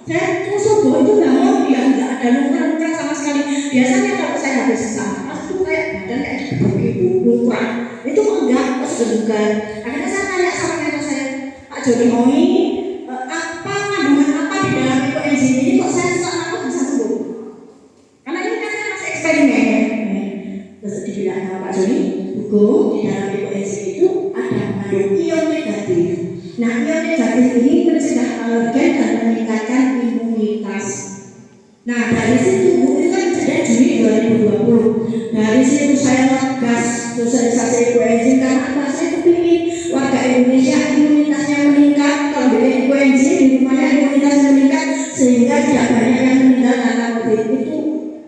Saya terus bahwa itu nggak ada luka sama sekali. Biasanya kalau saya habis sesak napas itu kayak badan kayak dibagi luka. Itu enggak, pas bukan. Akhirnya saya tanya sama mentor saya, Pak Joni Omi, apa kandungan apa di dalam koenzim ini kok saya sesak napas bisa sembuh? Karena ini kan saya masih eksperimen. Terus dibilang sama Pak Joni, buku di dalam koenzim itu ada mengandung ion negatif. Nah, ion negatif ini mencegah alergen dan meningkatkan imunitas. Nah, dari situ Bu, itu kan sejak Juni 2020. Dari situ saya gas sosialisasi koenzim karena apa? Saya kepingin warga Indonesia imunitasnya meningkat. Kalau beli koenzim di rumahnya imunitasnya meningkat sehingga tidak banyak yang meninggal karena COVID. Itu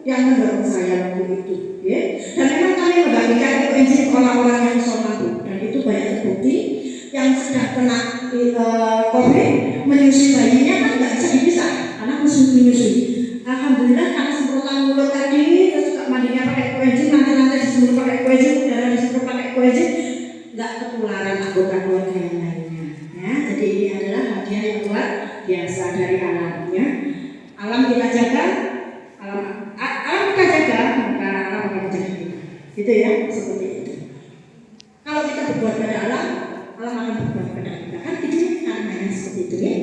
yang mendorong saya waktu itu. Ya. Dan memang kami membagikan koenzim orang-orang yang sholat dan itu banyak terbukti yang sudah kena COVID menyusui bayinya kan nggak bisa dipisah karena menyusui. Alhamdulillah karena semprotan mulut tadi terus juga mandinya pakai koenzim, nanti disemprot pakai koenzim, udara disemprot pakai koenzim, nggak ketularan anggota keluarga yang lainnya. Ya, jadi ini adalah hadiah yang luar biasa dari alam. Ya, alam kita jaga, alam kita jaga, maka alam akan menjaga kita. Gitu ya, seperti itu. Kalau kita berbuat pada alam akan berbuat pada kita kan gitu namanya seperti itu ya.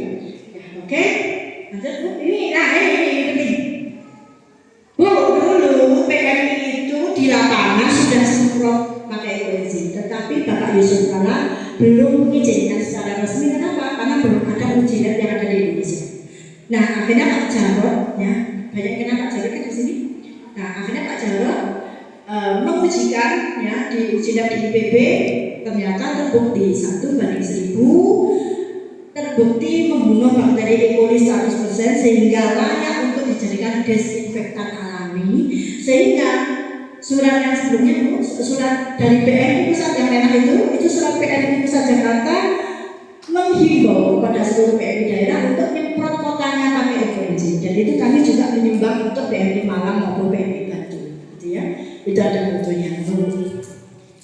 Oke. Lanjut Bu. Ini penting. Bu, dulu PMI itu di lapangan sudah semprot pakai koenzim, tetapi Bapak Yusuf Kala belum mengizinkan secara resmi. Kenapa? Karena belum ada uji lab yang ada di Indonesia. Nah, akhirnya Pak Jarod ya, banyak kenal Pak Jarod kan di sini. Nah, akhirnya Pak Jarod mengujikan ya di uji lab di IPB. Ternyata terbukti 1:1000 terbukti membunuh bakteri E. coli 100% sehingga layak untuk dijadikan desinfektan alami. Sehingga surat yang sebelumnya surat dari PMI pusat yang merah itu surat PMI pusat Jakarta menghimbau kepada seluruh PMI daerah untuk menyemprot kotanya pakai koenzim. Dan itu kami juga menyumbang untuk PMI Malang maupun PMI Batu, gitu ya. Itu ada fotonya.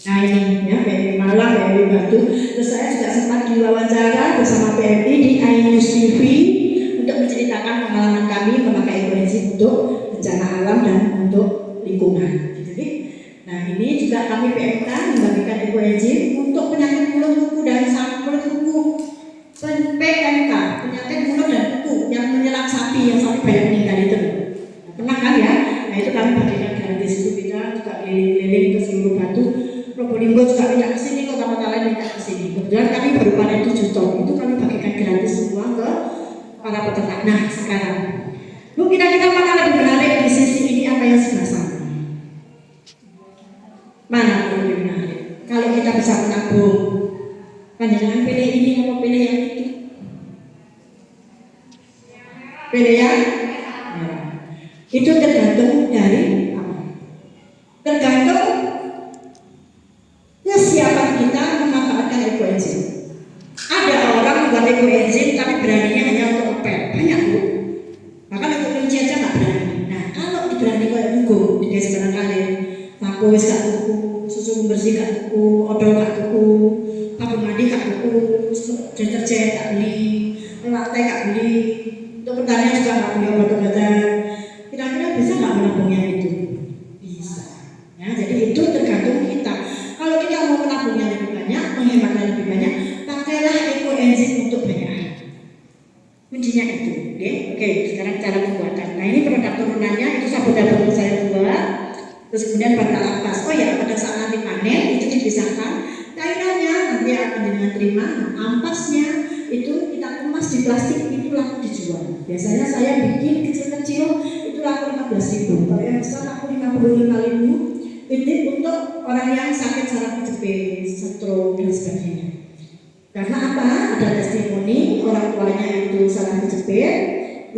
Nah ini ya PMI Malang, PMI Batu. Terus saya juga sempat diwawancara bersama PMI di iNews TV untuk menceritakan pengalaman kami memakai koenzim untuk bencana alam dan untuk lingkungan. Jadi, nah ini juga kami PMK membagikan koenzim untuk penyakit mulut kuku dan mulut kuku. PMK penyakit mulut dan kuku yang menyerang sapi yang sampai banyak meninggal itu. Nah, pernah kan ya? Nah itu kami bagikan gratis itu kita juga keliling-keliling ke seluruh Batu. Probolinggo juga minta kesini, kota-kota lain minta kesini. Kebetulan kami baru panen 7 ton, itu kami bagikan gratis semua ke para peternak. Nah sekarang, Bu kita mana lebih menarik di sisi ini apa yang sebelah sana? Mana yang lebih menarik? Kalau kita bisa menabung, panjangan pilih ini atau pilih yang itu? Pilih yang? Ya. Itu tergantung dari apa? Tergantung kesiapan kita memanfaatkan koenzim. Ada besi gak tuku, odol gak tuku, sabun mandi gak tuku, deterjen gak beli, lantai gak beli, untuk pertanian juga gak beli obat-obatan. Kira-kira bisa gak menabungnya itu? Bisa. Ya, jadi itu tergantung kita. Kalau kita mau menabungnya lebih banyak, menghematnya lebih banyak, pakailah ekoenzim untuk banyak air. Kuncinya itu, oke. Sekarang cara pembuatan. Nah ini produk turunannya itu sabun dapur saya buat. Terus kemudian bantal ampas. Oh ya, pada saat nanti panen itu dipisahkan. Cairannya nanti akan dengan terima. Nah, ampasnya itu kita kemas di plastik, itu laku dijual. Biasanya saya bikin kecil-kecil itu laku 15.000. Kalau yang besar laku 55.000. Ini untuk orang yang sakit saraf kejepit, stroke dan sebagainya. Karena apa? Ada testimoni orang tuanya itu saraf kejepit,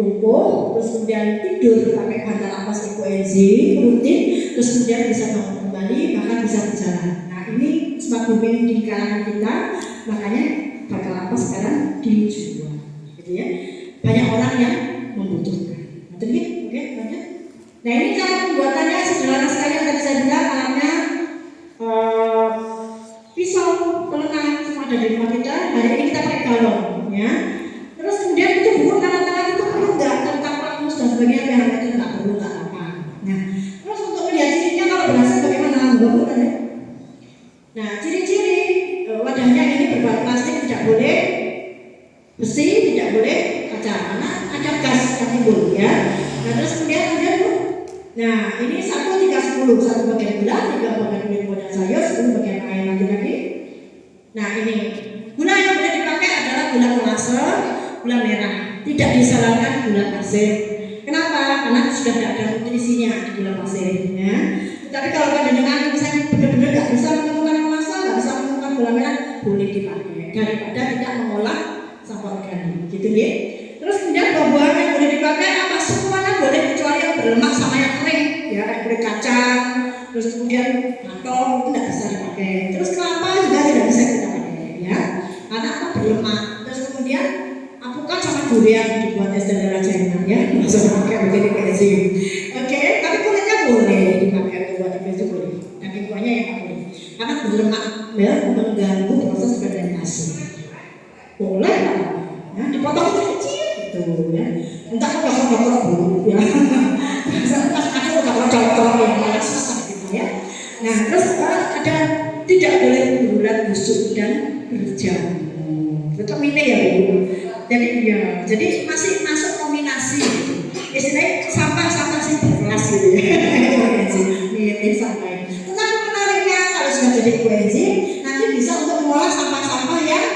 lumpuh, terus kemudian tidur pakai bantal ampas ekoenzim rutin, terus kemudian bisa bangun kembali, bahkan bisa berjalan. Nah ini sempat booming di kalangan kita, makanya bantal ampas sekarang dijual, gitu ya. Banyak orang yang membutuhkan. Oke, lanjut. Nah ini cara pembuatannya sederhana sekali yang tadi saya bilang, alatnya pisau, pelenan, semua ada di rumah kita. Hari ini kita pakai galon, ya. Terus kemudian itu buku tangan-tangan itu perlu nggak tentang lakmus dan sebagainya, yang itu nggak perlu, nggak apa. Nah, terus untuk melihat cirinya kalau berhasil bagaimana membangun ya? Nah, ciri-ciri wadahnya ini berbahan plastik, tidak boleh besi, tidak boleh kaca, karena ada gas yang timbul, ya. Nah, terus kemudian nah ini 1, 3, 10, 1 bagian gula, 3 bagian kulit modal sayur, 10 bagian air lagi. Nah ini gula yang boleh dipakai adalah gula molase, gula merah. Tidak disarankan gula pasir. Kenapa? Karena sudah tidak ada nutrisinya di gula pasir. Ya. Tapi kalau panjenengan misalnya benar-benar nggak bisa menemukan molase, nggak bisa menemukan gula merah, boleh dipakai daripada tidak mengolah sampah organik, gitu ya. Terus kemudian buah-buahan yang boleh dipakai apa? Semuanya boleh kecuali yang berlemak sama yang kering, ya kayak kulit kacang, terus kemudian matong itu tidak bisa dipakai. Terus kelapa juga tidak bisa kita pakai, ya, karena apa? Berlemak. Terus kemudian alpukat sama durian dibuat es daerah China, ya, langsung pakai begini enzim. Oke, tapi kulitnya boleh dipakai buat itu boleh. Daging buahnya yang nggak boleh, karena berlemak, ya, mengganggu proses fermentasi. Boleh, ya, dipotong kecil. Gitu, ya. Entah apa kalau dulu ya. Pas ada udah colok yang malah susah gitu ya. Nah, terus ada tidak boleh berulat busuk dan berjamur. Tetap ini ya Bu. Jadi ya, jadi masih masuk nominasi gitu. Istilahnya sampah-sampah sih berkelas gitu ya. Ini sampai. Tetapi menariknya kalau sudah jadi ekoenzim, nanti bisa untuk mengolah sampah-sampah yang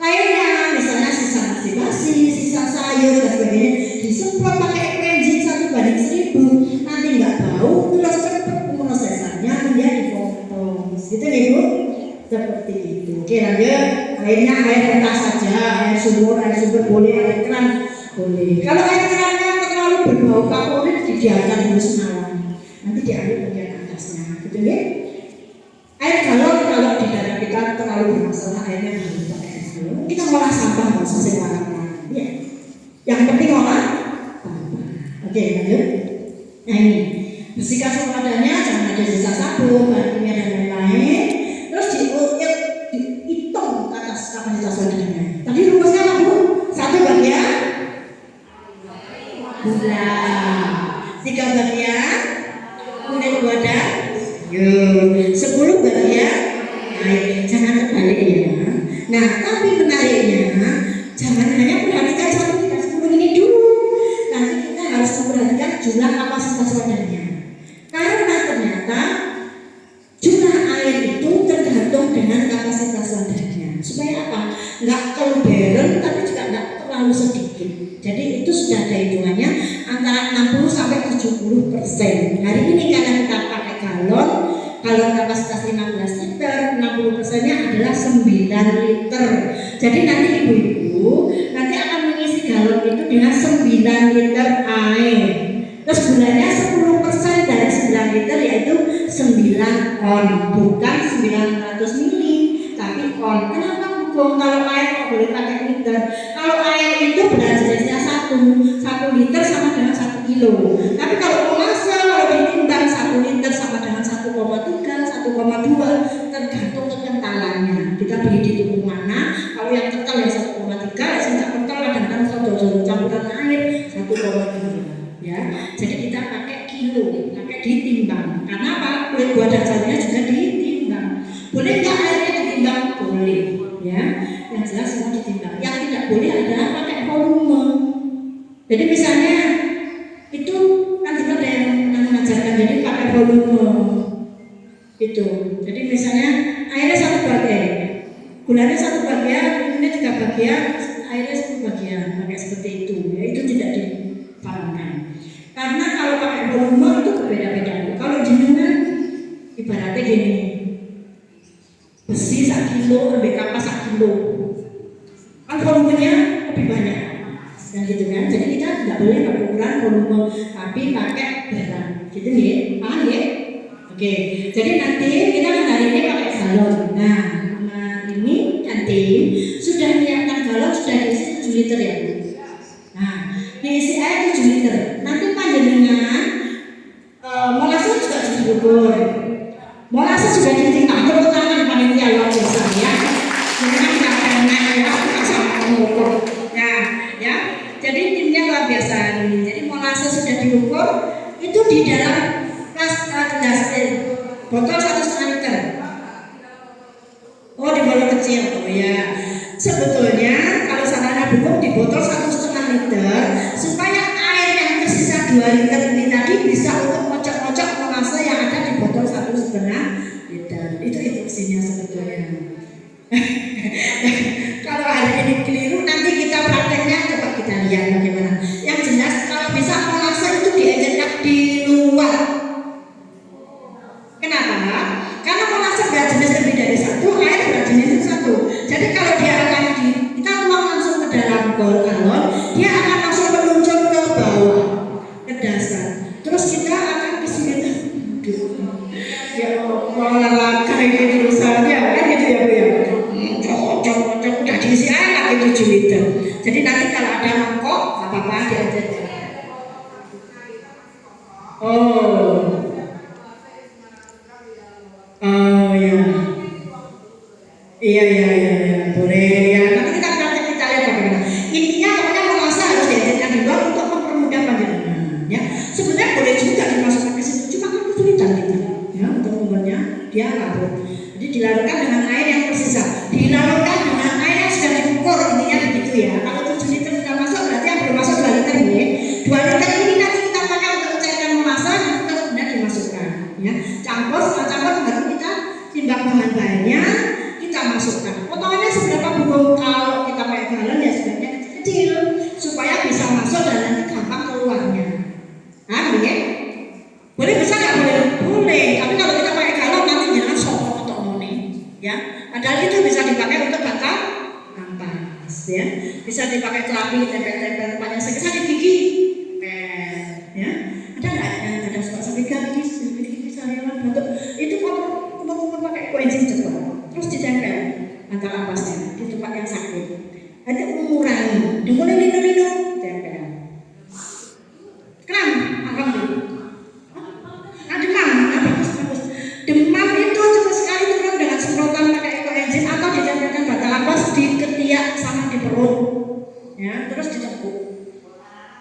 lainnya, misalnya sisa nasi basi, sisa sayur dan sebagainya, disemprot pakai ekoenzim 1:1000, nanti nggak bau, terus cepat pemrosesannya menjadi kompos, gitu ya Bu, seperti itu. Oke lanjut, airnya air mentah saja, air sumber boleh, air keran boleh. Kalau air kerannya terlalu berbau kaporit, dibiarkan dulu semalam, nanti diambil bagian atasnya, gitu ya. Air galon kalau di daerah kita terlalu bermasalah, airnya harus pakai. Kita ngolah sampah nggak usah sembarangan, ya. Yang penting ngolah sampah. Oke lanjut. Nah ini bersihkan semua wadahnya, jangan ada sisa sabun, bahan kimia dan lain-lain. Terus dihitung ke atas kapasitas wadahnya. Tadi rumusnya apa Bu? 1 bagian gula, 3 bagian kulit wadah, 10 bagian air. Jangan terbalik ya. Nah, tapi menariknya jangan hanya perhatikan 1, 3, 10 ini dulu. Nanti kita harus memperhatikan jumlah kapasitas wadahnya. Karena ternyata jumlah air itu tergantung dengan kapasitas wadahnya. Supaya apa? Nggak keluberen tapi juga nggak terlalu sedikit. Jadi itu sudah ada hitungannya antara 60 sampai 70%. Hari ini karena kita pakai galon kapasitas 15 liter, 60%-nya adalah 9 liter. Jadi nanti ibu-ibu nanti akan mengisi galon itu dengan 9 liter air. Terus gulanya 10% dari 9 liter yaitu 9 on, bukan 900 mili, tapi on. Kenapa Bu? Kalau air kok boleh pakai liter? Kalau air itu berat jenisnya 1 liter sama dengan 1 kilo. Tapi kalau molase kalau ditimbang 1 liter sama dengan 1,3, 1,2 Jadi misalnya airnya 1 bagian, gulanya 1 bagian, minumnya 3 bagian, airnya 1 bagian, pakai seperti itu. Ya, itu tidak dipahamkan. Karena kalau pakai volume itu berbeda-beda. Kalau jenengan ibaratnya gini, besi 1 kilo, ambil kapas 1 kilo, kan volumenya lebih banyak, dan gitu kan. Jadi kita nggak boleh pakai ukuran volume, tapi pakai berat, gitu ya, paham ya? Oke, jadi nanti kita hari ini pakai galon. Nah, ini nanti sudah menyiapkan galon, sudah diisi 7 liter ya Bu. Nah, diisi air 7 liter. Nanti panjenengan molasses juga sudah diukur. Molasses sudah ditingkah, tepuk tangan panitia luar biasa ya. Jangan nggak enak ya, sama mengukur. Nah, ya, jadi timnya luar biasa ini. Jadi molasses sudah diukur, itu di dalam gelas botol 1,5 liter. Oh, di botol kecil, oh ya. Sebetulnya kalau sarana hukum di botol 1,5 liter, supaya air yang tersisa 2 liter ini tadi bisa untuk ngocok-ngocok molasses yang ada di botol 1,5 liter. Itu instruksinya sebetulnya. Kalau hari ini keliru, nanti kita prakteknya coba kita lihat bagaimana. Yang jelas kalau bisa molasses itu diecerkan di luar. Kenapa? Karena molasses berat jenis lebih dari 1, air berat jenis itu 1. Jadi kalau dia akan kita tuang langsung ke dalam galon, dia akan langsung meluncur ke bawah, ke dasar. Terus kita akan bismillah. Ya Allah, langkah ini urusannya kan gitu ya Bu ya. Cocok udah diisi air lagi 7 liter. Jadi nanti kalau ada mangkok, apa-apa diajar. Oh ya. Iya, boleh ya. Nanti kita lihat bagaimana. Intinya pokoknya molasses harus diajarkan di luar untuk mempermudah panjenengan. Ya, sebenarnya boleh juga dimasukkan ke situ, cuma kan kesulitan kita. Ya, untuk membuatnya dia larut. Jadi dilarutkan dengan air yang tersisa. Dilarutkan dengan air yang sudah diukur, intinya begitu ya. Kalau 7 liter sudah masuk, berarti yang belum masuk 2 liter ya. 2 liter ini nanti kita pakai untuk mencairkan molasses, kita kemudian dimasukkan. Ya, campur, setelah campur baru kita timbang bahan-bahannya, kita masukkan. Potongannya seberapa Bu? Kalau kita pakai galon ya sebenarnya kecil supaya bisa masuk dan nanti gampang keluarnya. Nah, ya. Boleh besar nggak boleh? Boleh. Tapi kalau kita pakai galon nanti jangan sopot atau mone, ya. Padahal itu bisa dipakai untuk bakar ampas, ya. Bisa dipakai kelapi, tempel-tempel tempatnya bisa di gigi, ya. Ada nggak? Ada suka sampai gigi saya bentuk itu kalau pakai koenzim cepat, terus ditempel antara ampasnya di tempat yang sakit. Ada mengurangi, dimulai lino tempel. Kram, alhamdulillah. Bagus. Demam itu cepat sekali turun dengan semprotan pakai koenzim atau ditempelkan batal ampas di ketiak sama di perut, ya, terus ditekuk.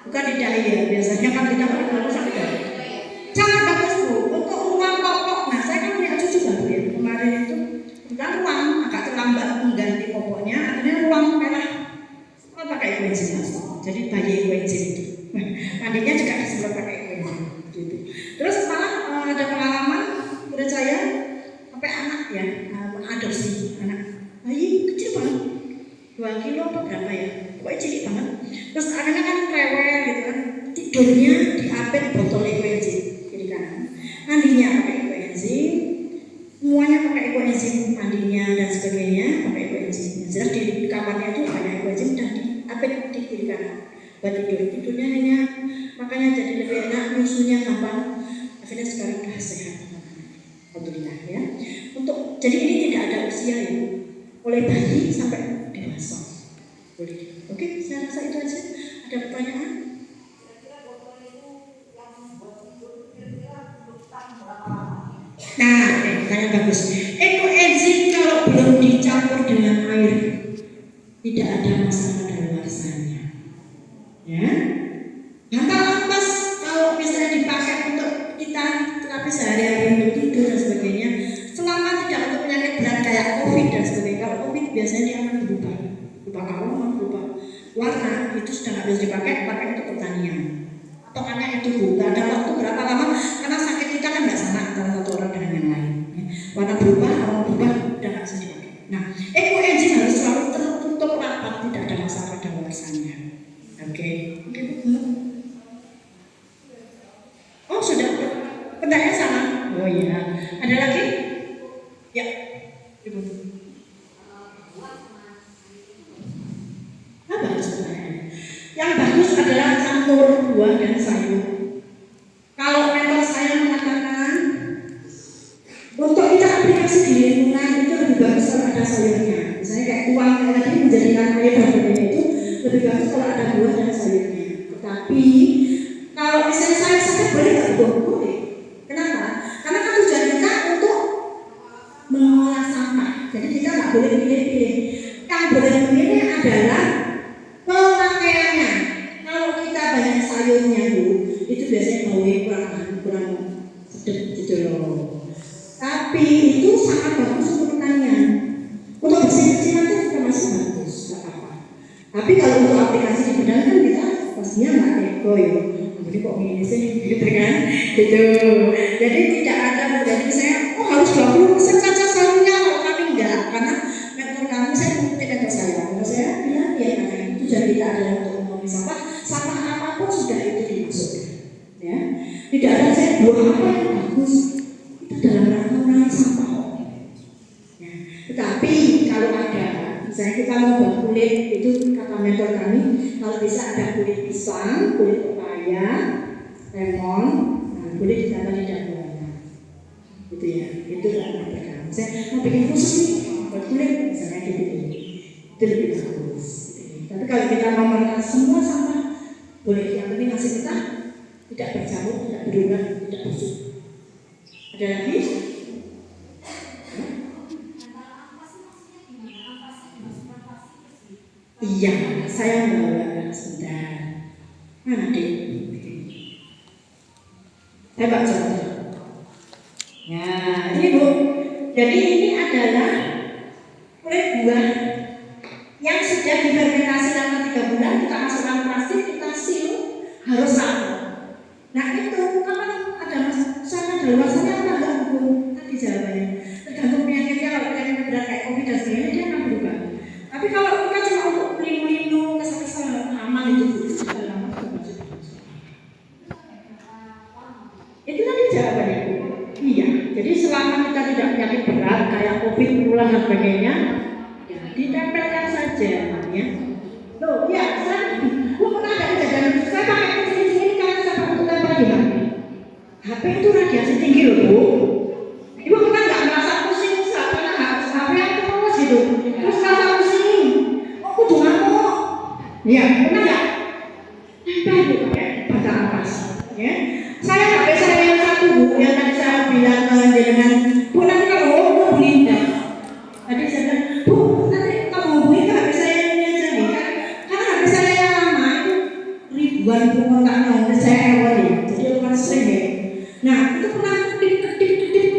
Bukan di dahi ya, biasanya kan kita pakai perut sakit dahi. Sangat bagus Bu, untuk ruang popok. Nah, saya kan punya cucu baru ya, kemarin itu bukan ruang, agak terlambat mengganti popoknya, akhirnya ruang merah. Kalau pakai koenzim langsung, jadi bayi koenzim itu. Mandinya juga disemprot pakai koenzim gitu. Terus malah ada pengalaman menurut saya sampai anak ya, adopsi anak bayi kecil banget, 2 kilo atau berapa ya, pokoknya cilik banget. Terus anaknya kan rewel gitu kan, tidurnya diapit botol koenzim kiri kanan, mandinya pakai koenzim, semuanya pakai koenzim, mandinya dan sebagainya pakai koenzim. Jelas di kamarnya itu banyak koenzim dan diapit di kiri kanan buat tidurnya nyenyak, makanya jadi lebih enak, nyusunya gampang. Akhirnya sekarang sudah sehat, alhamdulillah ya. Jadi ini tidak ada usia ya, mulai bayi sampai dewasa boleh. Oke, saya rasa itu aja. Ada pertanyaan? Nah, tanya bagus. Ekoenzim kalau belum dicampur dengan air tidak ada masalah daluarsanya. Ya, bantal ampas kalau misalnya dipakai untuk kita terapi sehari-hari untuk tidur dan sebagainya, selama tidak untuk penyakit berat kayak COVID dan sebagainya. Kalau COVID biasanya dia akan berubah aroma, berubah warna, itu sudah nggak bisa pakai untuk pertanian. Tokannya itu Bu, nggak ada waktu berapa lama karena sakit kita kan nggak sama antara satu orang dengan yang lain. Ya. Warna berubah Nah, ekoenzim harus selalu tertutup rapat, tidak ada masalah kadaluarsanya. Oke. Oh sudah, pertanyaan salah. Oh iya, ada lagi? Ya, ibu. Apa sebenarnya? Yang bagus adalah campur buah dan sayur. Kalau mentor saya mengatakan untuk kita aplikasi di lingkungan itu lebih bagus kalau ada sayurnya. Misalnya kayak uang yang tadi menjadikan air dan sebagainya itu lebih bagus kalau ada buah dan sayurnya. Tetapi kalau misalnya saya saja boleh nggak buah? Boleh. Kenapa? Karena kan tujuan kita untuk mengolah sampah. Jadi kita nggak boleh pilih-pilih. Yang boleh memilih adalah pemakaiannya. Kalau kita banyak sayurnya bu, itu biasanya baunya kurang sedap gitu loh. Tapi itu sangat bagus untuk pertanian. Untuk bersih-bersihan itu juga masih bagus, nggak apa-apa. Tapi kalau untuk aplikasi di bidang kan kita pastinya nggak eko ya. Jadi kok ini sih, gitu kan? Gitu. Jadi tidak ada menjadi saya, oh harus 20% saja sayurnya, kalau kami enggak, karena mentor kami saya mengikuti mentor saya. Kalau saya bilang ya karena itu tujuan kita adalah untuk mengurangi sampah, sampah apapun sudah itu dimasukkan. Ya, tidak ada saya buah apa yang bagus. Dalam rangka mengurangi sampah. Ya. Tetapi kalau ada, misalnya kita mau buat kulit, itu kata mentor kami, kalau bisa ada kulit pisang, kulit pepaya, lemon, nah, kulit ditambah lidah buaya. Gitu ya, itu dalam mentor kami. Saya mau bikin khusus nih buat kulit, misalnya gitu. Itu lebih bagus. Tapi kalau kita mau menekan semua sampah, boleh yang penting hasil kita tidak bercampur, tidak berubah, tidak busuk. Ada lagi? Iya, saya bawa sebentar. Mana dek? Saya baca. Ya, ini bu. Jadi ini adalah kulit buah yang sudah difermentasi selama 3 bulan. Kita masukkan plastik, kita seal, harus rapuh. Nah itu kapan ada masalah dewasanya apa enggak bu? Tadi jawabannya tergantung penyakitnya. Kalau penyakit berat kayak COVID dan sebagainya dia akan berubah. Tapi kalau kita cuma untuk pelindung kesal-kesal aman itu sudah lama itu tadi jawabannya bu. Iya. Jadi selama kita tidak penyakit berat kayak COVID, menular dan sebagainya, ya ditempelkan saja, ya. Loh, ya saya pernah ada kejadian saya pakai ini karena saya untuk tempel di mana? HP itu radiasi tinggi loh bu. Ibu pernah nggak merasa pusing saat karena HP yang terus gitu, terus merasa pusing, oh kudu ngamuk, ya pernah nggak? Tempel bu pakai baca atas, ya. Saya HP saya yang satu bu, yang tadi saya bilang dengan bu nanti kalau mau beli enggak? Tadi saya bilang bu nanti kalau mau beli HP saya ini aja nih kan, karena HP saya yang lama itu ribuan kontaknya, saya awal ya, jadi orang sering ya. Nah itu pernah ketip.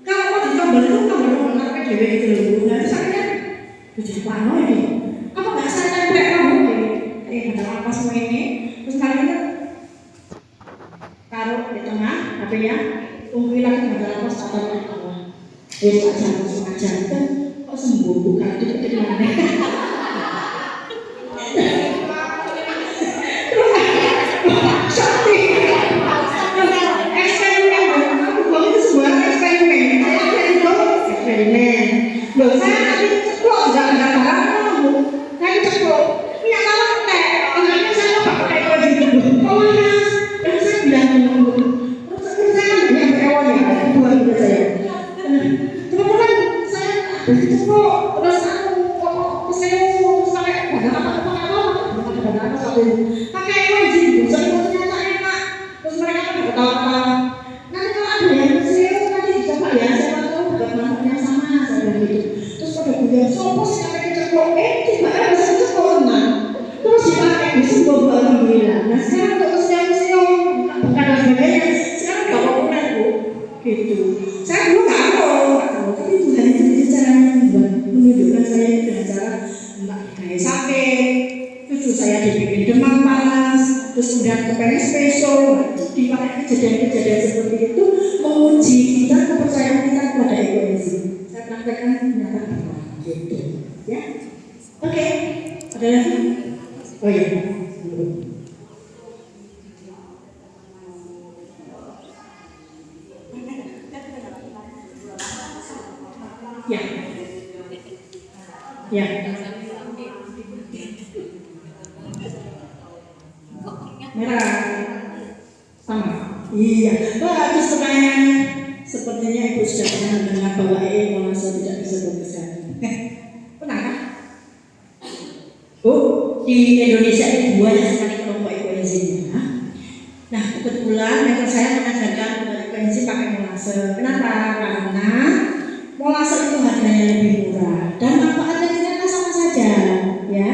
Kalau mau ditambal itu tambal HP dewe itu loh. Nah terus akhirnya jadi pano ini. Apa nggak saya tempel kamu ini? Ada apa semua ini? Terus kali itu taruh di tengah HP-nya, tunggu lagi ada apa saat di bawah. Langsung aja kan kok sembuh bukan diketik mana? Loh saya nanti ceplok, enggak ada barang kamu. Saya ceplok, minyak kamu ketek. Akhirnya saya pakai baju dulu. Oh mas, dan saya bilang dulu. Terus saya kan banyak berewon ya, ada 2 juga saya. Kemudian saya ceplok, terus aku kesel, terus pakai barang apa satu. Pakai wajib, saya ternyata enak. Terus mereka kan ketawa-ketawa. Nanti kalau ada yang kesel, nanti dicoba ya. Saya tahu bukan manfaatnya sama. Gitu. Terus pada bulan sopo sih sampai ceplok, tiba bisa ceplok tenang. Terus dipakai di sebuah buah alhamdulillah. Nah sekarang untuk usia-usia bukan dan sebagainya, sekarang gak populer bu. Gitu. Saya dulu nggak tahu, tapi Tuhan itu jadi caranya menunjukkan saya dengan cara mbak kayak sakit, cucu saya dibikin demam panas, terus kemudian kepengen spesial, dipakai kejadian-kejadian seperti itu menguji kita kepercayaan kita kepada ekoenzim. Saya praktekkan ternyata lagi? Oh iya. Ya. Ya. Merah. Sama. Iya. Bagus pertanyaannya. Sepertinya Ibu sudah pernah mendengar bahwa Molase tidak bisa bekerja. Pernah kan? Di Indonesia ini banyak sekali kelompok ekoenzim. Nah, kebetulan mentor saya mengajarkan ekoenzim pakai Molase. Kenapa? Karena Molase itu harganya lebih murah dan manfaatnya ternyata sama saja, ya.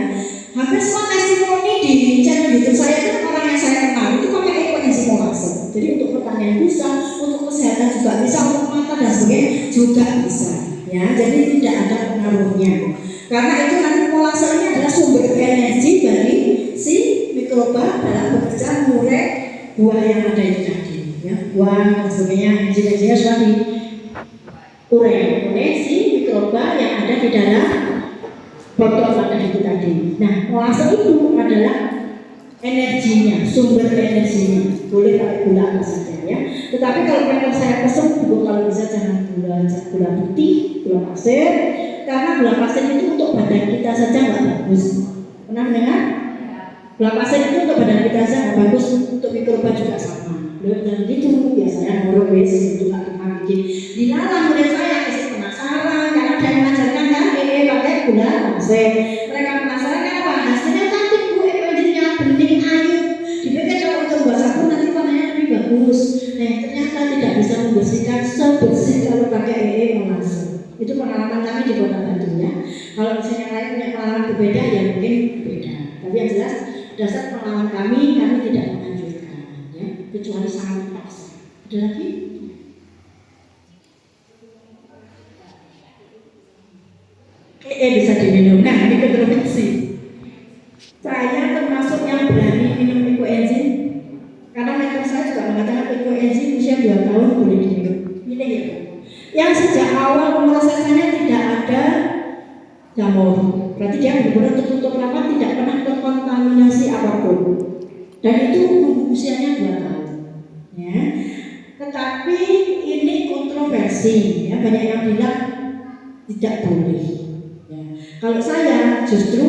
Hampir semua testimoni di channel YouTube saya itu orang yang saya kenal itu pakai ekoenzim Molase. Jadi untuk pertanian bisa, untuk kesehatan juga bisa, untuk mata dan sebagainya juga bisa, ya. Jadi tidak ada pengaruhnya. Karena itu nanti Molase ini adalah sumber energi dari si mikroba dalam bekerja murek buah yang ada itu tadi, ya. Buah dan sebagainya, energi-energinya sudah diurai oleh si mikroba yang ada di dalam botol pada itu tadi. Nah, Molase itu adalah energinya, sumber energinya. Boleh pakai gula apa saja, ya. Tetapi kalau memang saya pesen, kalau bisa jangan gula putih, gula pasir, karena gula pasir itu untuk badan kita saja nggak bagus. Pernah mendengar? Gula pasir itu untuk badan kita saja nggak bagus, untuk mikroba juga sama. Dan gitu biasanya nguruk wes itu nggak cuma bikin dilalah murid saya kasih penasaran karena dia mengajarkan kan pakai gula pasir. Mereka penasaran kenapa? Hasilnya cantik bu, energinya bening ayu. Dipikir kalau untuk buat sabun nanti warnanya lebih bagus. Nah ternyata tidak bisa membersihkan sebersih kalau pakai Molase. Itu pengalaman kami di Kota Batu, ya. Kalau misalnya lain punya pengalaman berbeda ya mungkin berbeda. Tapi yang jelas dasar pengalaman kami tidak menganjurkan, ya, kecuali sangat dipaksa. Ada lagi? Bisa diminum. Nah ini kontroversi. Saya termasuk yang berani minum ekoenzim karena mentor saya juga mengatakan ekoenzim usia 2 tahun boleh diminum. Ini ya. Yang sejak awal prosesnya tidak ada jamur, berarti dia benar-benar tertutup rapat, tidak pernah terkontaminasi apapun. Dan itu usianya 2 tahun, ya. Tetapi ini kontroversi, ya. Banyak yang bilang tidak boleh, ya. Kalau saya justru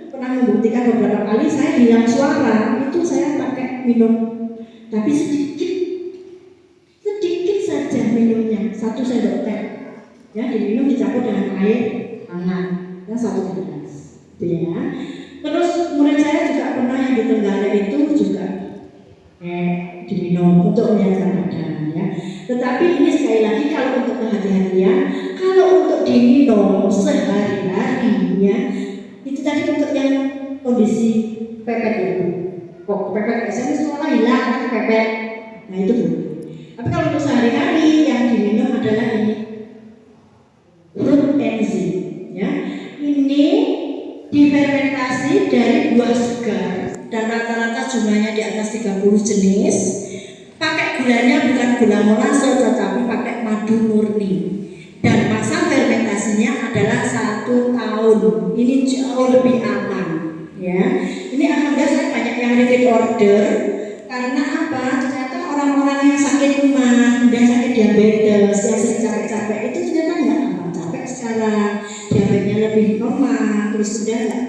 pernah membuktikan beberapa kali saya hilang suara itu saya pakai minum, tapi sedikit saja minumnya, 1 sendok teh, ya, diminum dicampur dengan air hangat, ya, 1 gelas, gitu ya. Terus murid saya juga pernah yang di Tenggara itu juga diminum untuk menyehatkan badan, ya. Tetapi ini sekali lagi kalau untuk kehati-hatian, kalau untuk diminum sehari-hari, ya, itu tadi untuk yang kondisi pepet itu, kok pepet biasanya sekolah hilang pakai pepet, nah itu boleh. Tapi kalau untuk sehari-hari yang diminum adalah ini root enzim, ya. Ini difermentasi dari buah segar dan rata-rata jumlahnya di atas 30 jenis. Pakai gulanya bukan gula Molase tetapi pakai madu murni. Dan masa fermentasinya adalah 1 tahun. Ini jauh lebih aman, ya. Ini alhamdulillah saya banyak yang repeat order karena apa? Ternyata orang-orang yang sakit mah, dan sakit diabetes, yang sering capek-capek itu ternyata nggak tambah capek sekarang, diabetesnya lebih normal, terus sudah nggak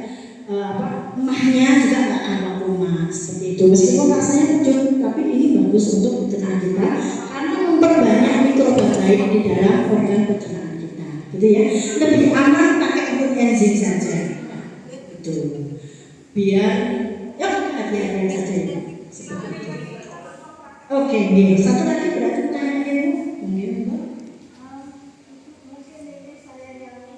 emahnya juga nggak tambah rumah seperti itu. Meskipun rasanya lucu, tapi ini bagus untuk pencernaan kita karena memperbanyak mikroba baik di dalam organ pencernaan kita, gitu ya. Lebih aman pakai root enzim saja, itu biar ya hati-hati saja ya. Seperti itu. Oke, nih satu lagi berarti pertanyaannya Bu. Mungkin Bu. Mungkin ini saya yang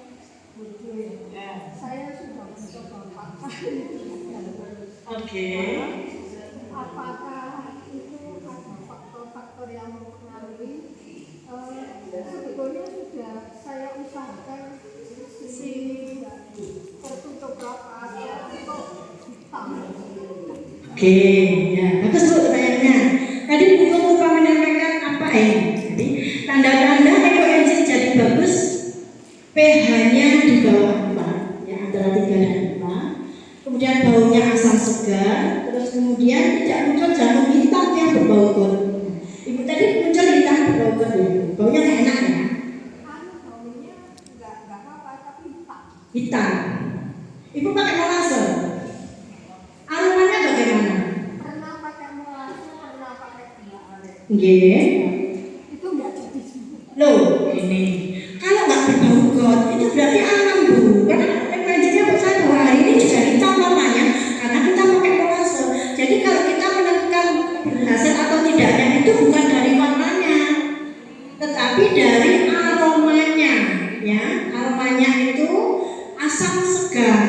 lucu ya. Saya sudah mencoba Pak. Oke. Apakah itu ada faktor-faktor yang mempengaruhi? Sebetulnya sudah saya usahakan si tertutup rapat untuk hitam. Oke, ya bagus Bu pertanyaannya. Tadi Bu lupa menyampaikan apa ini? Jadi tanda-tanda ekoenzim jadi bagus, pH-nya di bawah 4, ya, antara 3 dan 4. Kemudian tidak muncul jarum hitam yang berbau got. Ibu tadi muncul hitam berbau got ya. Baunya nggak enak ya. baunya nggak apa-apa tapi hitam. Hitam. Ibu pakai molase. Aromanya bagaimana? Pernah pakai molase, pernah pakai gula aren. Nggih. Itu nggak jadi semua. Loh, ini kalau nggak berbau got itu berarti aman Bu. Karena emergensinya buat saya bahwa hari ini juga hitam warnanya karena kita pakai molase. Jadi kalau kita menentukan berhasil atau tidaknya itu bukan dari warnanya, tetapi dari aromanya, ya. Aromanya itu asam segar,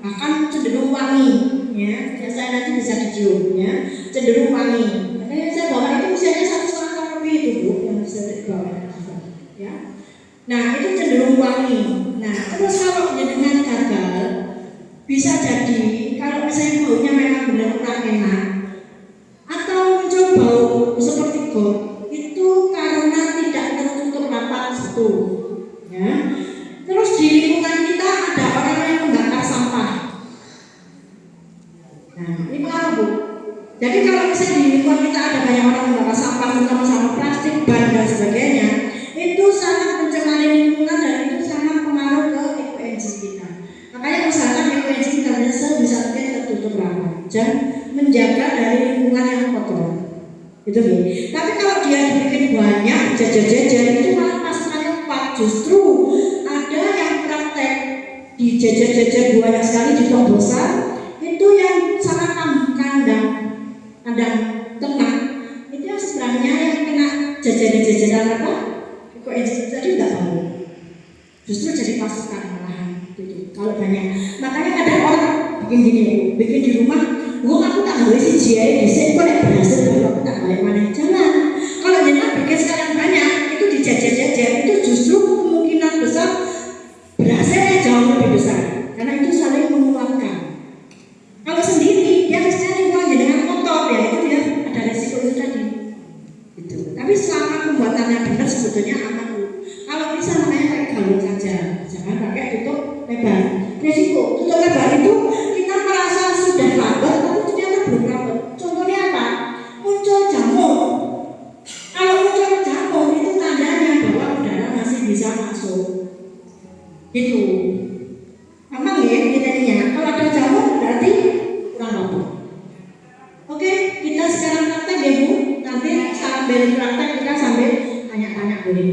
bahkan cenderung wangi, ya. Saya nanti bisa dicium, ya. Cenderung wangi. Makanya saya bawa itu misalnya 1,5 lebih itu Bu, yang saya bawa. Ya. Nah itu cenderung wangi. Nah terus kalau dengan gagal bisa jadi kalau misalnya baunya memang benar kurang enak atau muncul bau seperti got itu karena tidak tertutup rapat satu. Ya. Terus di lingkungan kita ada orang yang membakar sampah. Nah ini pengaruh Bu. Jadi kalau misalnya di lingkungan kita ada banyak orang membakar sampah terutama sampah plastik, ban dan sebagainya, itu sangat mencemari lingkungan dan itu sangat pengaruh ke ekoenzim kita. Makanya usahakan ekoenzim kita sebisa mungkin tertutup rapat dan menjaga dari lingkungan yang kotor. Itu ya. Tapi kalau dia dibikin banyak jajan-jajan itu malah pasokannya kuat. Justru ada yang praktek di jajan-jajan banyak sekali di tong besar itu yang sangat kandang ternak itu yang sebenarnya yang kena jajanan apa? Ekoenzim tadi nggak tahu. Justru jadi pasukan malahan gitu. Kalau banyak, makanya kadang orang bikin gini, bikin di rumah. Gua aku tak boleh sih jaya dhisik kok nek berhasil baru aku tak balik mana. Jangan. Kalau jenengan bikin sekarang banyak itu dijajah-jajah itu justru kemungkinan besar berhasilnya jauh lebih besar karena itu saling menguatkan. Kalau sendiri dia misalnya lingkungan dengan kotor ya itu dia ada resiko itu tadi. Gitu. Tapi selama pembuatannya benar sebetulnya aman. Kalau bisa makanya pakai galon saja, jangan pakai tutup lebar. Resiko tutup lebar itu kita merasa sudah rapat, tapi ternyata belum rapat. Contohnya apa? Muncul jamur. Kalau muncul jamur itu tandanya bahwa udara masih bisa masuk. Gitu. Memang ya intinya kalau ada jamur berarti kurang rapat. Oke, kita sekarang praktek ya Bu. Nanti sambil praktek kita sambil tanya-tanya boleh.